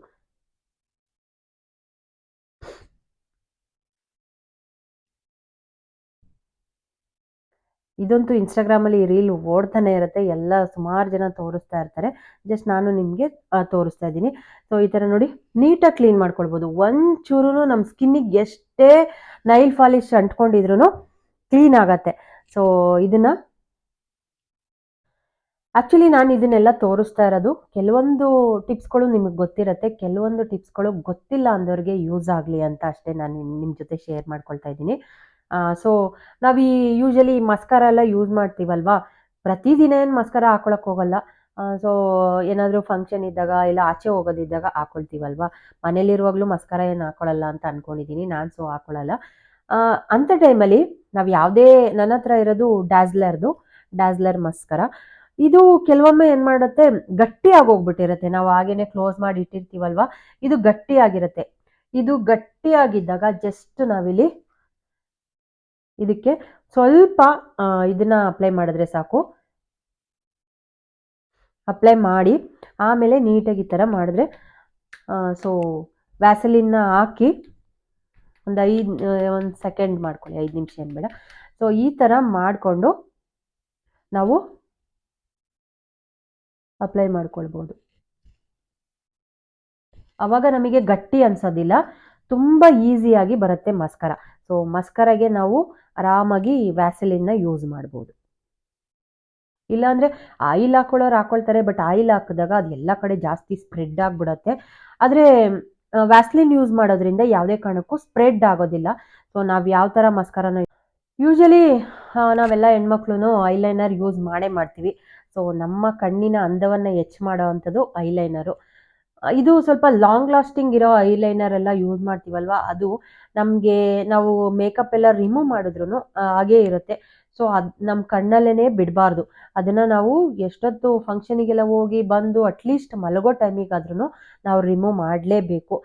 ಇದಂತೂ ಇನ್ಸ್ಟಾಗ್ರಾಮಲ್ಲಿ ರೀಲ್ ಓಡ್ತಾನೆ ಇರುತ್ತೆ, ಎಲ್ಲ ಸುಮಾರು ಜನ ತೋರಿಸ್ತಾ ಇರ್ತಾರೆ. ಜಸ್ಟ್ ನಾನು ನಿಮಗೆ ತೋರಿಸ್ತಾ ಇದ್ದೀನಿ. ಸೊ ಈ ಥರ ನೋಡಿ ನೀಟಾಗಿ ಕ್ಲೀನ್ ಮಾಡ್ಕೊಳ್ಬೋದು. ಒಂಚೂರು ನಮ್ಮ ಸ್ಕಿನ್ನಿಗೆ ಎಷ್ಟೇ ನೈಲ್ ಪಾಲಿಶ್ ಅಂಟ್ಕೊಂಡಿದ್ರು ಕ್ಲೀನ್ ಆಗತ್ತೆ. ಸೊ ಇದನ್ನು ಆ್ಯಕ್ಚುಲಿ ನಾನು ಇದನ್ನೆಲ್ಲ ತೋರಿಸ್ತಾ ಇರೋದು, ಕೆಲವೊಂದು ಟಿಪ್ಸ್ಗಳು ನಿಮಗೆ ಗೊತ್ತಿರುತ್ತೆ, ಕೆಲವೊಂದು ಟಿಪ್ಸ್ಗಳು ಗೊತ್ತಿಲ್ಲ ಅಂದವ್ರಿಗೆ ಯೂಸ್ ಆಗಲಿ ಅಂತ ಅಷ್ಟೇ ನಾನು ನಿಮ್ಮ ಜೊತೆ ಶೇರ್ ಮಾಡ್ಕೊಳ್ತಾ ಇದ್ದೀನಿ. ಸೊ ನಾವು ಈ ಯೂಶಲಿ ಮಸ್ಕಾರ ಎಲ್ಲ ಯೂಸ್ ಮಾಡ್ತೀವಲ್ವಾ, ಪ್ರತಿದಿನ ಏನು ಮಸ್ಕಾರ ಹಾಕೊಳಕ್ಕೆ ಹೋಗಲ್ಲ. ಸೊ ಏನಾದರೂ ಫಂಕ್ಷನ್ ಇದ್ದಾಗ ಇಲ್ಲ ಆಚೆ ಹೋಗೋದಿದ್ದಾಗ ಹಾಕೊಳ್ತೀವಲ್ವಾ, ಮನೇಲಿರುವಾಗಲೂ ಮಸ್ಕಾರ ಏನು ಹಾಕೊಳ್ಳಲ್ಲ ಅಂತ ಅಂದ್ಕೊಂಡಿದ್ದೀನಿ ನಾನು. ಸೊ ಹಾಕೊಳ್ಳಲ್ಲ. ಅಂಥ ಟೈಮಲ್ಲಿ ನಾವು ಯಾವುದೇ, ನನ್ನ ಹತ್ರ ಇರೋದು ಡ್ಯಾಸ್ಲರ್ ಮಸ್ಕರ. ಇದು ಕೆಲವೊಮ್ಮೆ ಏನು ಮಾಡುತ್ತೆ, ಗಟ್ಟಿಯಾಗಿ ಹೋಗ್ಬಿಟ್ಟಿರುತ್ತೆ. ನಾವು ಹಾಗೇನೆ ಕ್ಲೋಸ್ ಮಾಡಿ ಇಟ್ಟಿರ್ತೀವಲ್ವಾ, ಇದು ಗಟ್ಟಿಯಾಗಿರುತ್ತೆ. ಇದು ಗಟ್ಟಿಯಾಗಿದ್ದಾಗ ಜಸ್ಟ್ ನಾವಿಲ್ಲಿ ಇದಕ್ಕೆ ಸ್ವಲ್ಪ ಇದನ್ನ ಅಪ್ಲೈ ಮಾಡಿದ್ರೆ ಸಾಕು. ಅಪ್ಲೈ ಮಾಡಿ ಆಮೇಲೆ ನೀಟಾಗಿ ಈ ಥರ ಮಾಡಿದ್ರೆ, ಸೊ ವ್ಯಾಸಲಿನ್ನ ಹಾಕಿ ಒಂದು ಸೆಕೆಂಡ್ ಮಾಡ್ಕೊಳ್ಳಿ, 5 ನಿಮಿಷ ಏನು ಬೇಡ. ಸೊ ಈ ಥರ ಮಾಡಿಕೊಂಡು ನಾವು ಅಪ್ಲೈ ಮಾಡ್ಕೊಳ್ಬೋದು. ಆವಾಗ ನಮಗೆ ಗಟ್ಟಿ ಅನ್ಸೋದಿಲ್ಲ, ತುಂಬ ಈಸಿಯಾಗಿ ಬರುತ್ತೆ ಮಸ್ಕರ. ಸೊ ಮಸ್ಕರಗೆ ನಾವು ಆರಾಮಾಗಿ ವ್ಯಾಸಲಿನ್ನ ಯೂಸ್ ಮಾಡ್ಬೋದು. ಇಲ್ಲಾಂದರೆ ಆಯಿಲ್ ಹಾಕೊಳ್ಳೋರು ಹಾಕೊಳ್ತಾರೆ, ಬಟ್ ಆಯಿಲ್ ಹಾಕಿದಾಗ ಅದು ಎಲ್ಲ ಕಡೆ ಜಾಸ್ತಿ ಸ್ಪ್ರೆಡ್ ಆಗಿಬಿಡತ್ತೆ. ಆದರೆ ವ್ಯಾಸ್ಲಿನ್ ಯೂಸ್ ಮಾಡೋದ್ರಿಂದ ಯಾವುದೇ ಕಾರಣಕ್ಕೂ ಸ್ಪ್ರೆಡ್ ಆಗೋದಿಲ್ಲ. ಸೊ ನಾವು ಯಾವ ಥರ ಮಸ್ಕರನ ಯೂಶಲಿ ನಾವೆಲ್ಲ ಹೆಣ್ಮಕ್ಳು ಐಲೈನರ್ ಯೂಸ್ ಮಾಡ್ತೀವಿ. ಸೊ ನಮ್ಮ ಕಣ್ಣಿನ ಅಂದವನ್ನು ಹೆಚ್ಚು ಮಾಡೋ ಅಂಥದ್ದು ಐಲೈನರು. ಇದು ಸ್ವಲ್ಪ ಲಾಂಗ್ ಲಾಸ್ಟಿಂಗ್ ಇರೋ ಐಲೈನರ್ ಎಲ್ಲ ಯೂಸ್ ಮಾಡ್ತೀವಲ್ವ, ಅದು ನಮಗೆ ನಾವು ಮೇಕಪ್ ಎಲ್ಲ ರಿಮೂವ್ ಮಾಡಿದ್ರು ಹಾಗೇ ಇರುತ್ತೆ. ಸೊ ಅದು ನಮ್ಮ ಕಣ್ಣಲ್ಲೇ ಬಿಡಬಾರ್ದು. ಅದನ್ನು ನಾವು ಎಷ್ಟೊತ್ತು ಫಂಕ್ಷನಿಗೆಲ್ಲ ಹೋಗಿ ಬಂದು ಅಟ್ಲೀಸ್ಟ್ ಮಲಗೋ ಟೈಮಿಗಾದ್ರೂ ನಾವು ರಿಮೂವ್ ಮಾಡಲೇಬೇಕು.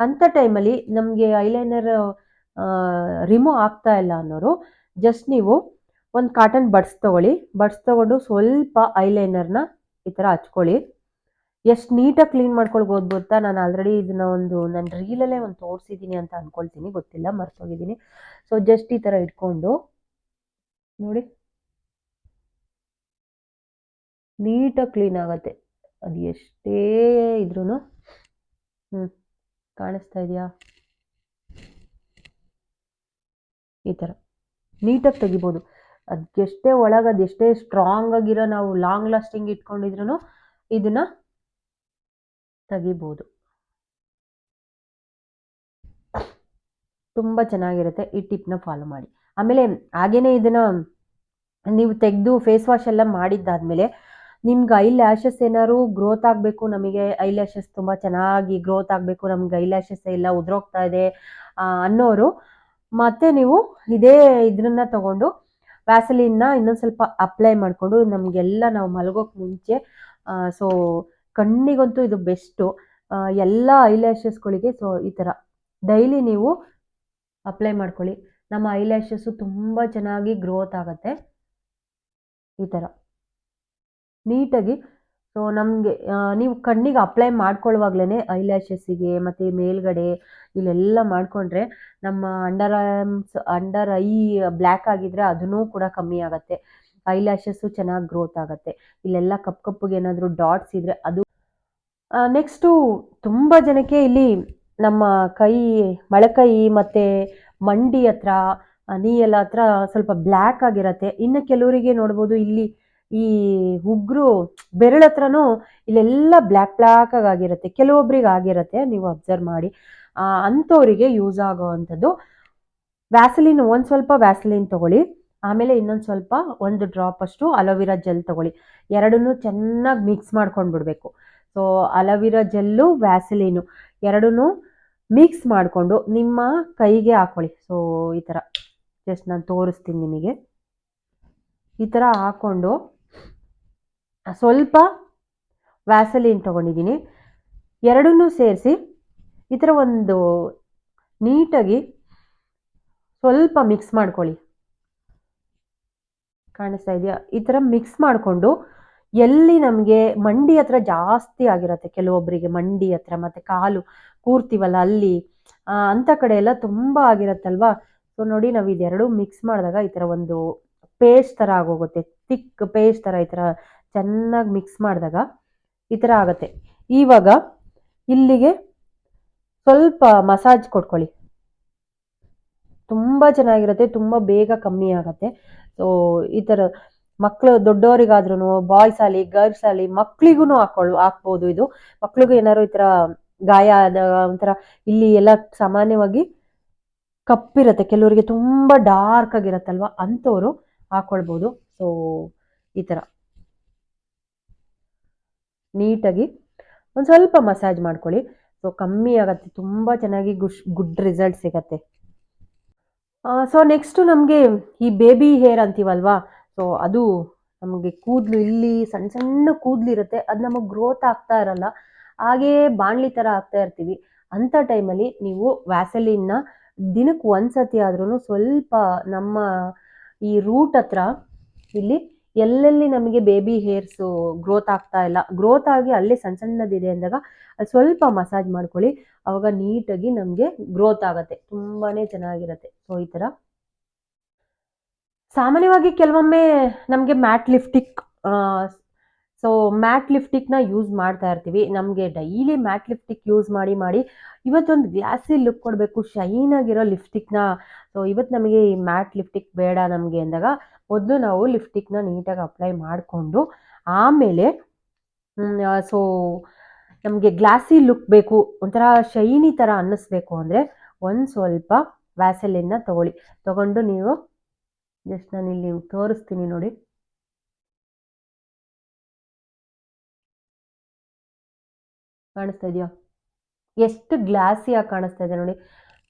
ಅಂಥ ಟೈಮಲ್ಲಿ ನಮಗೆ ಐಲೈನರ್ ರಿಮೂವ್ ಆಗ್ತಾ ಇಲ್ಲ ಅನ್ನೋರು, ಜಸ್ಟ್ ನೀವು ಒಂದು ಕಾಟನ್ ಬಡ್ಸ್ ತೊಗೊಂಡು ಸ್ವಲ್ಪ ಐಲೈನರ್ನ ಈ ಥರ ಹಚ್ಕೊಳ್ಳಿ. ಎಷ್ಟು ನೀಟಾಗಿ ಕ್ಲೀನ್ ಮಾಡ್ಕೊಳ್ಬೋದು ಗೊತ್ತಾ? ನಾನು ಆಲ್ರೆಡಿ ಇದನ್ನ ನನ್ನ ರೀಲಲ್ಲೇ ತೋರಿಸಿದ್ದೀನಿ ಅಂತ ಅಂದ್ಕೊಳ್ತೀನಿ, ಗೊತ್ತಿಲ್ಲ, ಮರ್ತೋಗಿದ್ದೀನಿ. ಸೊ ಜಸ್ಟ್ ಈ ಥರ ಇಟ್ಕೊಂಡು ನೋಡಿ, ನೀಟಾಗಿ ಕ್ಲೀನ್ ಆಗುತ್ತೆ. ಅದು ಎಷ್ಟೇ ಇದ್ರೂ ಕಾಣಿಸ್ತಾ ಇದೆಯಾ? ಈ ಥರ ನೀಟಾಗಿ ತೆಗಿಬೋದು. ಅದೆಷ್ಟೇ ಒಳಗೆ ಅದೆಷ್ಟೇ ಸ್ಟ್ರಾಂಗ್ ಆಗಿರೋ ನಾವು ಲಾಂಗ್ ಲಾಸ್ಟಿಂಗ್ ಇಟ್ಕೊಂಡಿದ್ರು ಇದನ್ನು ತೆಗಿಬೋದು. ತುಂಬ ಚೆನ್ನಾಗಿರುತ್ತೆ. ಈ ಟಿಪ್ನ ಫಾಲೋ ಮಾಡಿ. ಆಮೇಲೆ ಹಾಗೇನೆ ಇದನ್ನ ನೀವು ತೆಗೆದು ಫೇಸ್ ವಾಶ್ ಎಲ್ಲ ಮಾಡಿದ್ದಾದ್ಮೇಲೆ ನಿಮ್ಗೆ ಐ ಲ್ಯಾಶಸ್ ಏನಾದ್ರು ಗ್ರೋತ್ ಆಗಬೇಕು, ನಮಗೆ ಐ ಲ್ಯಾಶಸ್ ತುಂಬ ಚೆನ್ನಾಗಿ ಗ್ರೋತ್ ಆಗಬೇಕು, ನಮ್ಗೆ ಐ ಲ್ಯಾಶಸ್ ಎಲ್ಲ ಉದುರೋಗ್ತಾ ಇದೆ ಅನ್ನೋರು ಮತ್ತೆ ನೀವು ಇದೇ ಇದನ್ನ ತಗೊಂಡು ವ್ಯಾಸಲಿನ್ನ ಇನ್ನೊಂದು ಸ್ವಲ್ಪ ಅಪ್ಲೈ ಮಾಡಿಕೊಂಡು ನಮಗೆಲ್ಲ ನಾವು ಮಲಗೋಕೆ ಮುಂಚೆ ಸೊ ಕಣ್ಣಿಗಂತೂ ಇದು ಬೆಸ್ಟು ಎಲ್ಲ ಐ ಲ್ಯಾಶಸ್ಗಳಿಗೆ. ಸೊ ಈ ಥರ ಡೈಲಿ ನೀವು ಅಪ್ಲೈ ಮಾಡ್ಕೊಳ್ಳಿ, ನಮ್ಮ ಐ ಲ್ಯಾಶಸ್ಸು ತುಂಬ ಚೆನ್ನಾಗಿ ಗ್ರೋತ್ ಆಗುತ್ತೆ ಈ ಥರ ನೀಟಾಗಿ. ಸೊ ನಮಗೆ ನೀವು ಕಣ್ಣಿಗೆ ಅಪ್ಲೈ ಮಾಡ್ಕೊಳ್ಳುವಾಗ್ಲೇ ಐ ಲ್ಯಾಶಸ್ಸಿಗೆ ಮತ್ತು ಮೇಲ್ಗಡೆ ಇಲ್ಲೆಲ್ಲ ಮಾಡಿಕೊಂಡ್ರೆ ನಮ್ಮ ಅಂಡರ್ ಐ ಬ್ಲ್ಯಾಕ್ ಆಗಿದ್ರೆ ಅದನ್ನೂ ಕೂಡ ಕಮ್ಮಿ ಆಗುತ್ತೆ, ಐ ಲ್ಯಾಶಸ್ಸು ಚೆನ್ನಾಗಿ ಗ್ರೋತ್ ಆಗುತ್ತೆ. ಇಲ್ಲೆಲ್ಲ ಕಪ್ಪಗೆ ಏನಾದರೂ ಡಾಟ್ಸ್ ಇದ್ದರೆ ಅದು. ನೆಕ್ಸ್ಟು ತುಂಬ ಜನಕ್ಕೆ ಇಲ್ಲಿ ನಮ್ಮ ಮೊಳಕೈ ಮತ್ತು ಮಂಡಿ ಹತ್ರ ನೀಯೆಲ್ಲ ಹತ್ರ ಸ್ವಲ್ಪ ಬ್ಲ್ಯಾಕ್ ಆಗಿರತ್ತೆ. ಇನ್ನು ಕೆಲವರಿಗೆ ನೋಡ್ಬೋದು ಇಲ್ಲಿ ಈ ಉಗುರು ಬೆರಳ ಹತ್ರನೂ ಇಲ್ಲೆಲ್ಲ ಬ್ಲ್ಯಾಕ್ ಆಗಿರುತ್ತೆ, ಕೆಲವೊಬ್ರಿಗೆ ಆಗಿರತ್ತೆ, ನೀವು ಅಬ್ಸರ್ವ್ ಮಾಡಿ. ಅಂಥವರಿಗೆ ಯೂಸ್ ಆಗೋವಂಥದ್ದು ವ್ಯಾಸಲಿನ್. ಒಂದು ಸ್ವಲ್ಪ ವ್ಯಾಸಲಿನ್ ತಗೊಳ್ಳಿ, ಆಮೇಲೆ ಇನ್ನೊಂದು ಸ್ವಲ್ಪ ಒಂದು ಡ್ರಾಪ್ ಅಷ್ಟು ಅಲೋವೆರಾ ಜೆಲ್ ತಗೊಳ್ಳಿ, ಎರಡನ್ನೂ ಚೆನ್ನಾಗಿ ಮಿಕ್ಸ್ ಮಾಡ್ಕೊಂಡು ಬಿಡಬೇಕು. ಸೊ ಅಲೋವೆರಾ ಜೆಲ್ಲು ವ್ಯಾಸಲಿನು ಎರಡನ್ನೂ ಮಿಕ್ಸ್ ಮಾಡಿಕೊಂಡು ನಿಮ್ಮ ಕೈಗೆ ಹಾಕೊಳ್ಳಿ. ಸೊ ಈ ಥರ ಜಸ್ಟ್ ನಾನು ತೋರಿಸ್ತೀನಿ ನಿಮಗೆ. ಈ ಥರ ಹಾಕ್ಕೊಂಡು ಸ್ವಲ್ಪ ವ್ಯಾಸಲಿನ್ ತೊಗೊಂಡಿದ್ದೀನಿ, ಎರಡನ್ನೂ ಸೇರಿಸಿ ಈ ಥರ ಒಂದು ನೀಟಾಗಿ ಸ್ವಲ್ಪ ಮಿಕ್ಸ್ ಮಾಡ್ಕೊಳ್ಳಿ. ಕಾಣಿಸ್ತಾ ಇದೆಯಾ? ಈ ಥರ ಮಿಕ್ಸ್ ಮಾಡಿಕೊಂಡು ಎಲ್ಲಿ ನಮಗೆ ಮಂಡಿ ಹತ್ರ ಜಾಸ್ತಿ ಆಗಿರುತ್ತೆ, ಕೆಲವೊಬ್ಬರಿಗೆ ಮಂಡಿ ಹತ್ರ ಮತ್ತು ಕಾಲು ಕೂರ್ತೀವಲ್ಲ ಅಲ್ಲಿ ಅಂಥ ಕಡೆ ಎಲ್ಲ ತುಂಬ ಆಗಿರತ್ತಲ್ವಾ. ಸೊ ನೋಡಿ, ನಾವು ಇದೆರಡು ಮಿಕ್ಸ್ ಮಾಡಿದಾಗ ಈ ಥರ ಒಂದು ಪೇಸ್ಟ್ ಥರ ಆಗೋಗುತ್ತೆ, ಥಿಕ್ ಪೇಸ್ಟ್ ಥರ ಈ ಥರ ಚೆನ್ನಾಗಿ ಮಿಕ್ಸ್ ಮಾಡಿದಾಗ ಈ ಥರ ಆಗುತ್ತೆ. ಇವಾಗ ಇಲ್ಲಿಗೆ ಸ್ವಲ್ಪ ಮಸಾಜ್ ಕೊಟ್ಕೊಳ್ಳಿ, ತುಂಬ ಚೆನ್ನಾಗಿರುತ್ತೆ, ತುಂಬ ಬೇಗ ಕಮ್ಮಿ ಆಗುತ್ತೆ. ಸೊ ಈ ಥರ ಮಕ್ಕಳು ದೊಡ್ಡವರಿಗಾದ್ರೂ ಬಾಯ್ಸ್ ಆಗಲಿ ಗರ್ಲ್ಸ್ ಆಗಲಿ ಮಕ್ಕಳಿಗೂ ಹಾಕ್ಬೋದು. ಇದು ಮಕ್ಳಿಗೂ ಏನಾದ್ರು ಈ ಥರ ಗಾಯ ಆದ ಒಂಥರ ಇಲ್ಲಿ ಎಲ್ಲ ಸಾಮಾನ್ಯವಾಗಿ ಕಪ್ಪಿರುತ್ತೆ, ಕೆಲವರಿಗೆ ತುಂಬ ಡಾರ್ಕ್ ಆಗಿರತ್ತಲ್ವ, ಅಂಥವ್ರು ಹಾಕ್ಕೊಳ್ಬೋದು. ಸೊ ಈ ಥರ ನೀಟಾಗಿ ಒಂದು ಸ್ವಲ್ಪ ಮಸಾಜ್ ಮಾಡ್ಕೊಳ್ಳಿ. ಸೊ ಕಮ್ಮಿ ಆಗುತ್ತೆ, ತುಂಬ ಚೆನ್ನಾಗಿ ಗುಡ್ ರಿಸಲ್ಟ್ ಸಿಗತ್ತೆ. ಸೊ ನೆಕ್ಸ್ಟು ನಮಗೆ ಈ ಬೇಬಿ ಹೇರ್ ಅಂತೀವಲ್ವಾ, ಸೊ ಅದು ನಮಗೆ ಕೂದಲು ಇಲ್ಲಿ ಸಣ್ಣ ಸಣ್ಣ ಕೂದಲು ಇರುತ್ತೆ, ಅದು ನಮಗೆ ಗ್ರೋತ್ ಆಗ್ತಾ ಇರಲ್ಲ, ಹಾಗೇ ಬಾಣಲಿ ಥರ ಆಗ್ತಾ ಇರ್ತೀವಿ. ಅಂಥ ಟೈಮಲ್ಲಿ ನೀವು ವ್ಯಾಸಲಿನ್ನ ದಿನಕ್ಕೆ ಒಂದ್ಸತಿ ಆದ್ರೂ ಸ್ವಲ್ಪ ನಮ್ಮ ಈ ರೂಟ್ ಹತ್ರ ಇಲ್ಲಿ ಎಲ್ಲೆಲ್ಲಿ ನಮಗೆ ಬೇಬಿ ಹೇರ್ಸು ಗ್ರೋತ್ ಆಗ್ತಾ ಇಲ್ಲ, ಗ್ರೋತ್ ಆಗಿ ಅಲ್ಲೇ ಸಣ್ಣ ಸಣ್ಣದಿದೆ ಅಂದಾಗ ಅದು ಸ್ವಲ್ಪ ಮಸಾಜ್ ಮಾಡ್ಕೊಳ್ಳಿ, ಅವಾಗ ನೀಟಾಗಿ ನಮಗೆ ಗ್ರೋತ್ ಆಗುತ್ತೆ, ತುಂಬಾ ಚೆನ್ನಾಗಿರುತ್ತೆ. ಸೊ ಈ ಥರ ಸಾಮಾನ್ಯವಾಗಿ ಕೆಲವೊಮ್ಮೆ ನಮಗೆ ಮ್ಯಾಟ್ ಲಿಫ್ಟಿಕ್ ಸೊ ಮ್ಯಾಟ್ ಲಿಫ್ಟಿಕ್ನ ಯೂಸ್ ಮಾಡ್ತಾ ಇರ್ತೀವಿ. ನಮಗೆ ಡೈಲಿ ಮ್ಯಾಟ್ ಲಿಫ್ಟಿಕ್ ಯೂಸ್ ಮಾಡಿ ಮಾಡಿ ಇವತ್ತೊಂದು ಗ್ಲಾಸಿ ಲುಕ್ ಕೊಡಬೇಕು, ಶೈನ್ ಆಗಿರೋ ಲಿಫ್ಟಿಕ್ನ. ಸೊ ಇವತ್ತು ನಮಗೆ ಈ ಮ್ಯಾಟ್ ಲಿಫ್ಟಿಕ್ ಬೇಡ ನಮಗೆ ಅಂದಾಗ ಮೊದಲು ನಾವು ಲಿಫ್ಟಿಕ್ನ ನೀಟಾಗಿ ಅಪ್ಲೈ ಮಾಡಿಕೊಂಡು ಆಮೇಲೆ ಸೊ ನಮಗೆ ಗ್ಲಾಸಿ ಲುಕ್ ಬೇಕು, ಒಂಥರ ಶೈನಿ ಥರ ಅನ್ನಿಸ್ಬೇಕು ಅಂದರೆ ಒಂದು ಸ್ವಲ್ಪ ವ್ಯಾಸಲಿನ್ನ ತಗೊಂಡು ನೀವು ಜಸ್ಟ್ ನಾನು ಇಲ್ಲಿ ತೋರಿಸ್ತೀನಿ ನೋಡಿ. ಕಾಣಿಸ್ತಾ ಇದೆಯಾ? ಎಷ್ಟು ಗ್ಲಾಸಿಯಾಗಿ ಕಾಣಿಸ್ತಾ ಇದೆ ನೋಡಿ.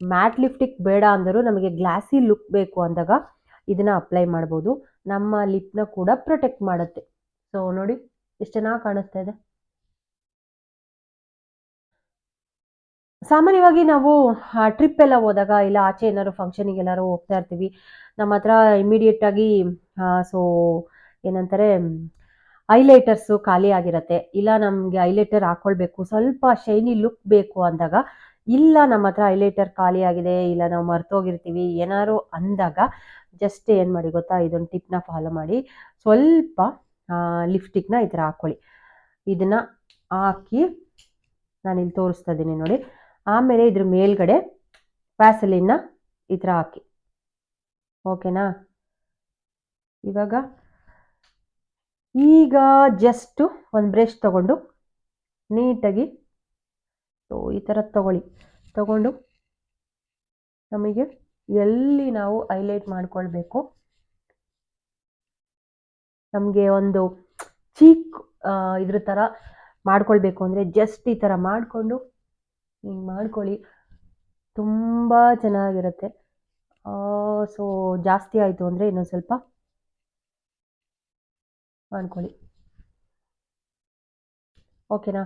ಮ್ಯಾಟ್ ಲಿಫ್ಟಿಕ್ ಬೇಡ ಅಂದರೂ ನಮಗೆ ಗ್ಲಾಸಿ ಲುಕ್ ಬೇಕು ಅಂದಾಗ ಇದನ್ನ ಅಪ್ಲೈ ಮಾಡ್ಬೋದು, ನಮ್ಮ ಲಿಪ್ನ ಕೂಡ ಪ್ರೊಟೆಕ್ಟ್ ಮಾಡುತ್ತೆ. ಸೊ ನೋಡಿ ಎಷ್ಟು ಚೆನ್ನಾಗಿ ಕಾಣಿಸ್ತಾ ಇದೆ. ಸಾಮಾನ್ಯವಾಗಿ ನಾವು ಟ್ರಿಪ್ ಎಲ್ಲ ಹೋದಾಗ ಇಲ್ಲ ಆಚೆ ಏನಾದ್ರು ಫಂಕ್ಷನಿಗೆ ಎಲ್ಲರೂ ಹೋಗ್ತಾ ಇರ್ತೀವಿ, ನಮ್ಮ ಹತ್ರ ಇಮಿಡಿಯೇಟ್ ಆಗಿ ಸೊ ಏನಂತಾರೆ ಐಲೈಟರ್ಸು ಖಾಲಿ ಆಗಿರತ್ತೆ, ಇಲ್ಲ ನಮಗೆ ಐಲೈಟರ್ ಹಾಕೊಳ್ಬೇಕು, ಸ್ವಲ್ಪ ಶೈನಿ ಲುಕ್ ಬೇಕು ಅಂದಾಗ, ಇಲ್ಲ ನಮ್ಮ ಹತ್ರ ಐಲೈಟರ್ ಖಾಲಿ ಆಗಿದೆ, ಇಲ್ಲ ನಾವು ಮರ್ತೋಗಿರ್ತೀವಿ ಏನಾದ್ರು ಅಂದಾಗ ಜಸ್ಟ್ ಏನು ಮಾಡಿ ಗೊತ್ತಾ, ಇದೊಂದು ಟಿಪ್ನ ಫಾಲೋ ಮಾಡಿ, ಸ್ವಲ್ಪ ಲಿಪ್ಸ್ಟಿಕ್ನ ಈ ಥರ ಹಾಕ್ಕೊಳ್ಳಿ. ಇದನ್ನ ಹಾಕಿ ನಾನಿಲ್ಲಿ ತೋರಿಸ್ತಾ ಇದ್ದೀನಿ ನೋಡಿ. ಆಮೇಲೆ ಇದ್ರ ಮೇಲ್ಗಡೆ ವ್ಯಾಸಲಿನ್ನ ಈ ಥರ ಹಾಕಿ, ಓಕೆನಾ? ಈಗ ಜಸ್ಟ್ ಒಂದು ಬ್ರಷ್ ತಗೊಂಡು ನೀಟಾಗಿ ಸೊ ಈ ಥರ ತಗೊಂಡು ನಮಗೆ ಎಲ್ಲಿ ನಾವು ಹೈಲೈಟ್ ಮಾಡ್ಕೊಳ್ಬೇಕು, ನಮಗೆ ಒಂದು ಚೀಕ್ ಇದ್ರ ಥರ ಮಾಡ್ಕೊಳ್ಬೇಕು ಅಂದರೆ ಜಸ್ಟ್ ಈ ಥರ ಮಾಡಿಕೊಂಡು ಹಿಂಗೆ ಮಾಡ್ಕೊಳ್ಳಿ, ತುಂಬ ಚೆನ್ನಾಗಿರುತ್ತೆ. ಸೊ ಜಾಸ್ತಿ ಆಯಿತು ಅಂದರೆ ಇನ್ನೊಂದು ಸ್ವಲ್ಪ ಮಾಡ್ಕೊಳ್ಳಿ, ಓಕೆನಾ?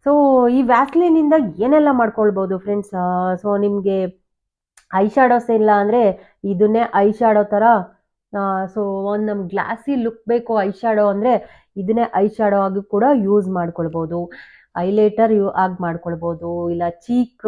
ಸೊ ಈ ವ್ಯಾಸ್ಲಿನಿಂದ ಏನೆಲ್ಲ ಮಾಡ್ಕೊಳ್ಬೋದು ಫ್ರೆಂಡ್ಸ್? ಸೊ ನಿಮಗೆ ಐ ಶ್ಯಾಡೋಸ್ ಇಲ್ಲ ಅಂದರೆ ಇದನ್ನೇ ಐ ಶ್ಯಾಡೋ ಥರ, ಸೊ ಒಂದು ನಮ್ಗೆ ಗ್ಲಾಸಿ ಲುಕ್ ಬೇಕು ಐ ಶ್ಯಾಡೋ ಅಂದರೆ ಇದನ್ನೇ ಐ ಶ್ಯಾಡೋ ಆಗಿ ಕೂಡ ಯೂಸ್ ಮಾಡ್ಕೊಳ್ಬೋದು. ಹೈಲೈಟರ್ ಆಗಿ ಮಾಡ್ಕೊಳ್ಬೋದು, ಇಲ್ಲ ಚೀಕ್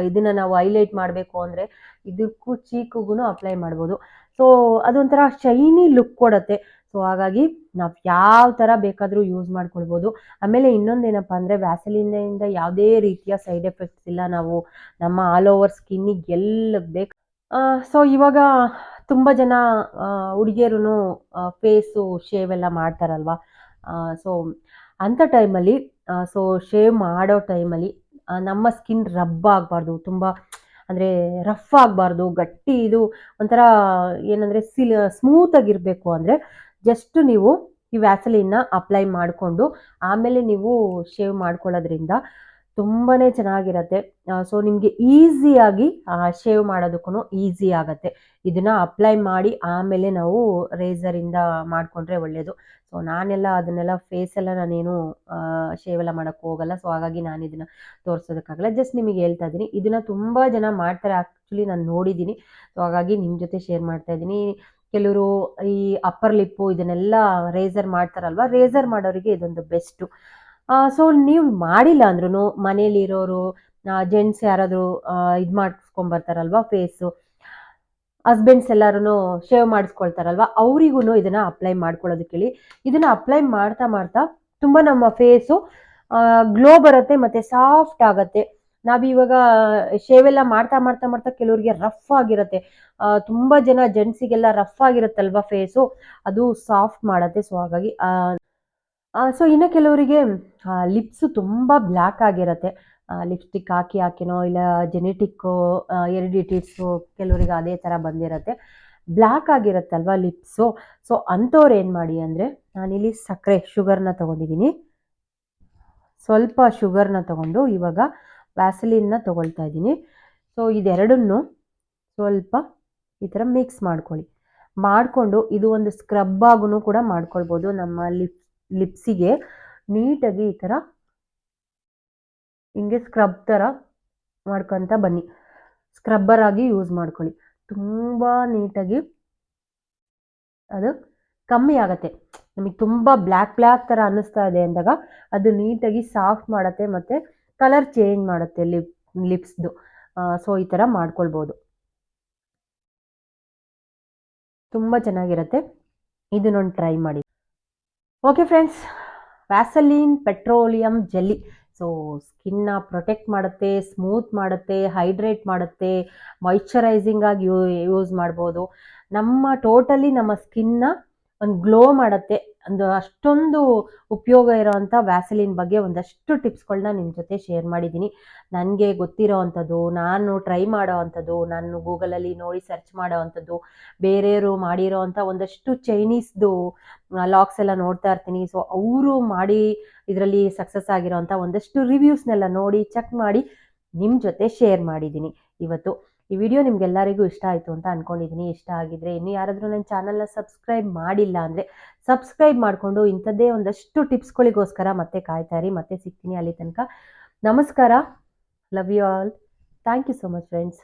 ಇದನ್ನು ನಾವು ಹೈಲೈಟ್ ಮಾಡಬೇಕು ಅಂದರೆ ಇದಕ್ಕೂ ಚೀಕ್ಗೂ ಅಪ್ಲೈ ಮಾಡ್ಬೋದು. ಸೊ ಅದೊಂಥರ ಶೈನಿ ಲುಕ್ ಕೊಡುತ್ತೆ. ಸೊ ಹಾಗಾಗಿ ನಾವು ಯಾವ ಥರ ಬೇಕಾದರೂ ಯೂಸ್ ಮಾಡ್ಕೊಳ್ಬೋದು. ಆಮೇಲೆ ಇನ್ನೊಂದೇನಪ್ಪ ಅಂದರೆ ವ್ಯಾಸಲಿನಿಂದ ಯಾವುದೇ ರೀತಿಯ ಸೈಡ್ ಎಫೆಕ್ಟ್ಸ್ ಇಲ್ಲ. ನಾವು ನಮ್ಮ ಆಲ್ ಓವರ್ ಸ್ಕಿನ್ನಿಗೆ ಎಲ್ಲ ಬೇಕು. ಸೊ ಇವಾಗ ತುಂಬ ಜನ ಹುಡುಗಿಯರು ಫೇಸು ಶೇವ್ ಎಲ್ಲ ಮಾಡ್ತಾರಲ್ವ. ಸೊ ಅಂಥ ಟೈಮಲ್ಲಿ ಸೊ ಶೇವ್ ಮಾಡೋ ಟೈಮಲ್ಲಿ ನಮ್ಮ ಸ್ಕಿನ್ ರಬ್ ಆಗಬಾರ್ದು, ತುಂಬ ಅಂದರೆ ರಫ್ ಆಗಬಾರ್ದು, ಗಟ್ಟಿ ಇದು ಒಂಥರ ಏನಂದರೆ ಸ್ಮೂತಾಗಿರಬೇಕು ಅಂದರೆ ಜಸ್ಟ್ ನೀವು ಈ ವ್ಯಾಸಲಿನ್ನ ಅಪ್ಲೈ ಮಾಡಿಕೊಂಡು ಆಮೇಲೆ ನೀವು ಶೇವ್ ಮಾಡ್ಕೊಳ್ಳೋದ್ರಿಂದ ತುಂಬಾ ಚೆನ್ನಾಗಿರತ್ತೆ. ಸೊ ನಿಮಗೆ ಈಸಿಯಾಗಿ ಶೇವ್ ಮಾಡೋದಕ್ಕೂ ಈಸಿ ಆಗುತ್ತೆ. ಇದನ್ನು ಅಪ್ಲೈ ಮಾಡಿ ಆಮೇಲೆ ನಾವು ರೇಸರಿಂದ ಮಾಡಿಕೊಂಡ್ರೆ ಒಳ್ಳೆಯದು. ಸೊ ನಾನೆಲ್ಲ ಅದನ್ನೆಲ್ಲ ಫೇಸೆಲ್ಲ ನಾನೇನು ಶೇವ್ ಎಲ್ಲ ಮಾಡೋಕ್ಕೆ ಹೋಗಲ್ಲ. ಸೊ ಹಾಗಾಗಿ ನಾನು ಇದನ್ನು ತೋರಿಸೋದಕ್ಕಾಗಲ್ಲ, ಜಸ್ಟ್ ನಿಮಗೆ ಹೇಳ್ತಾ ಇದ್ದೀನಿ. ಇದನ್ನು ತುಂಬ ಜನ ಮಾಡ್ತಾರೆ, ಆ್ಯಕ್ಚುಲಿ ನಾನು ನೋಡಿದ್ದೀನಿ. ಸೊ ಹಾಗಾಗಿ ನಿಮ್ಮ ಜೊತೆ ಶೇರ್ ಮಾಡ್ತಾ ಇದ್ದೀನಿ. ಕೆಲವರು ಈ ಅಪ್ಪರ್ ಲಿಪ್ಪು ಇದನ್ನೆಲ್ಲ ರೇಸರ್ ಮಾಡ್ತಾರಲ್ವ, ರೇಸರ್ ಮಾಡೋರಿಗೆ ಇದೊಂದು ಬೆಸ್ಟು. ಸೊ ನೀವು ಮಾಡಿಲ್ಲ ಅಂದ್ರೂ ಮನೇಲಿರೋರು ಜೆಂಟ್ಸ್ ಯಾರಾದರೂ ಇದು ಮಾಡಿಸ್ಕೊಂಬರ್ತಾರಲ್ವ ಫೇಸು, ಹಸ್ಬೆಂಡ್ಸ್ ಎಲ್ಲರೂ ಶೇವ್ ಮಾಡಿಸ್ಕೊಳ್ತಾರಲ್ವ, ಅವರಿಗೂ ಇದನ್ನು ಅಪ್ಲೈ ಮಾಡ್ಕೊಳ್ಳೋದಕ್ಕೆ ಹೇಳಿ. ಇದನ್ನು ಅಪ್ಲೈ ಮಾಡ್ತಾ ಮಾಡ್ತಾ ತುಂಬ ನಮ್ಮ ಫೇಸು ಗ್ಲೋ ಬರುತ್ತೆ ಮತ್ತು ಸಾಫ್ಟ್ ಆಗುತ್ತೆ. ನಾವಿವಾಗ ಶೇವ್ ಎಲ್ಲ ಮಾಡ್ತಾ ಮಾಡ್ತಾ ಮಾಡ್ತಾ ಕೆಲವರಿಗೆ ರಫ್ ಆಗಿರುತ್ತೆ, ತುಂಬ ಜನ ಜೆಂಟ್ಸಿಗೆಲ್ಲ ರಫ್ ಆಗಿರುತ್ತಲ್ವ ಫೇಸು, ಅದು ಸಾಫ್ಟ್ ಮಾಡುತ್ತೆ. ಸೊ ಹಾಗಾಗಿ ಸೊ ಇನ್ನು ಕೆಲವರಿಗೆ ಲಿಪ್ಸು ತುಂಬ ಬ್ಲ್ಯಾಕ್ ಆಗಿರುತ್ತೆ, ಲಿಪ್ಸ್ಟಿಕ್ ಹಾಕಿನೋ ಇಲ್ಲ ಜೆನೆಟಿಕ್ಕು ಎರಿಡಿಟಿಸು ಕೆಲವರಿಗೆ ಅದೇ ಥರ ಬಂದಿರುತ್ತೆ, ಬ್ಲ್ಯಾಕ್ ಆಗಿರುತ್ತಲ್ವ ಲಿಪ್ಸು. ಸೊ ಅಂಥವ್ರು ಏನು ಮಾಡಿ ಅಂದರೆ, ನಾನಿಲ್ಲಿ ಸಕ್ಕರೆ ಶುಗರ್ನ ತೊಗೊಂಡಿದ್ದೀನಿ, ಸ್ವಲ್ಪ ಶುಗರ್ನ ತೊಗೊಂಡು ಇವಾಗ ವ್ಯಾಸಲಿನ್ನ ತೊಗೊಳ್ತಾ ಇದ್ದೀನಿ. ಸೊ ಇದೆರಡನ್ನು ಸ್ವಲ್ಪ ಈ ಥರ ಮಿಕ್ಸ್ ಮಾಡಿಕೊಂಡು ಇದು ಒಂದು ಸ್ಕ್ರಬ್ ಆಗೂ ಕೂಡ ಮಾಡ್ಕೊಳ್ಬೋದು. ನಮ್ಮ ಲಿಪ್ಸಿಗೆ ನೀಟಾಗಿ ಈ ಥರ ಹಿಂಗೆ ಸ್ಕ್ರಬ್ ಥರ ಮಾಡ್ಕೊತ ಬನ್ನಿ, ಸ್ಕ್ರಬ್ಬರ್ ಆಗಿ ಯೂಸ್ ಮಾಡ್ಕೊಳ್ಳಿ. ತುಂಬ ನೀಟಾಗಿ ಅದು ಕಮ್ಮಿ ಆಗುತ್ತೆ. ನಮಗೆ ತುಂಬ ಬ್ಲ್ಯಾಕ್ ಥರ ಅನ್ನಿಸ್ತಾ ಇದೆ ಅಂದಾಗ ಅದು ನೀಟಾಗಿ ಸಾಫ್ಟ್ ಮಾಡುತ್ತೆ ಮತ್ತು ಕಲರ್ ಚೇಂಜ್ ಮಾಡುತ್ತೆ ಲಿಪ್ಸ್ದು. ಸೊ ಈ ಥರ ಮಾಡ್ಕೊಳ್ಬೋದು, ತುಂಬ ಚೆನ್ನಾಗಿರುತ್ತೆ. ಇದನ್ನೊಂದು ಟ್ರೈ ಮಾಡಿ. Okay friends, Vaseline petroleum jelly so ಸ್ಕಿನ್ನ ಪ್ರೊಟೆಕ್ಟ್ ಮಾಡುತ್ತೆ, ಸ್ಮೂತ್ ಮಾಡುತ್ತೆ, ಹೈಡ್ರೇಟ್ ಮಾಡುತ್ತೆ, ಮಾಯಿಶ್ಚರೈಸಿಂಗ್ ಆಗಿ ಯೂಸ್ ಮಾಡ್ಬೋದು. ಟೋಟಲಿ ನಮ್ಮ ಸ್ಕಿನ್ನ ಒಂದು ಗ್ಲೋ ಮಾಡುತ್ತೆ. ಅಷ್ಟೊಂದು ಉಪಯೋಗ ಇರೋವಂಥ ವ್ಯಾಸಲಿನ್ ಬಗ್ಗೆ ಒಂದಷ್ಟು ಟಿಪ್ಸ್ಗಳನ್ನ ನಿಮ್ಮ ಜೊತೆ ಶೇರ್ ಮಾಡಿದ್ದೀನಿ. ನನಗೆ ಗೊತ್ತಿರೋ ಅಂಥದ್ದು, ನಾನು ಟ್ರೈ ಮಾಡೋ ಅಂಥದ್ದು, ನಾನು ಗೂಗಲಲ್ಲಿ ನೋಡಿ ಸರ್ಚ್ ಮಾಡೋ ಅಂಥದ್ದು, ಬೇರೆಯವರು ಮಾಡಿರೋ ಅಂಥ ಒಂದಷ್ಟು ಚೈನೀಸ್ದು ಲಾಕ್ಸ್ ಎಲ್ಲ ನೋಡ್ತಾ ಇರ್ತೀನಿ. ಸೊ ಅವರು ಮಾಡಿ ಇದರಲ್ಲಿ ಸಕ್ಸಸ್ ಆಗಿರೋವಂಥ ಒಂದಷ್ಟು ರಿವ್ಯೂಸ್ನೆಲ್ಲ ನೋಡಿ ಚೆಕ್ ಮಾಡಿ ನಿಮ್ಮ ಜೊತೆ ಶೇರ್ ಮಾಡಿದ್ದೀನಿ ಇವತ್ತು. ಈ ವಿಡಿಯೋ ನಿಮ್ಗೆಲ್ಲರಿಗೂ ಇಷ್ಟ ಆಯಿತು ಅಂತ ಅಂದ್ಕೊಂಡಿದ್ದೀನಿ. ಇಷ್ಟ ಆಗಿದ್ರೆ ಇನ್ನೂ ಯಾರಾದರೂ ನನ್ನ ಚಾನಲ್ನ ಸಬ್ಸ್ಕ್ರೈಬ್ ಮಾಡಿಲ್ಲ ಅಂದರೆ ಸಬ್ಸ್ಕ್ರೈಬ್ ಮಾಡಿಕೊಂಡು ಇಂಥದ್ದೇ ಒಂದಷ್ಟು ಟಿಪ್ಸ್ಗಳಿಗೋಸ್ಕರ ಮತ್ತೆ ಕಾಯ್ತಾ ಇರಿ. ಮತ್ತೆ ಸಿಗ್ತೀನಿ, ಅಲ್ಲಿ ತನಕ ನಮಸ್ಕಾರ. Love you all. Thank you so much friends.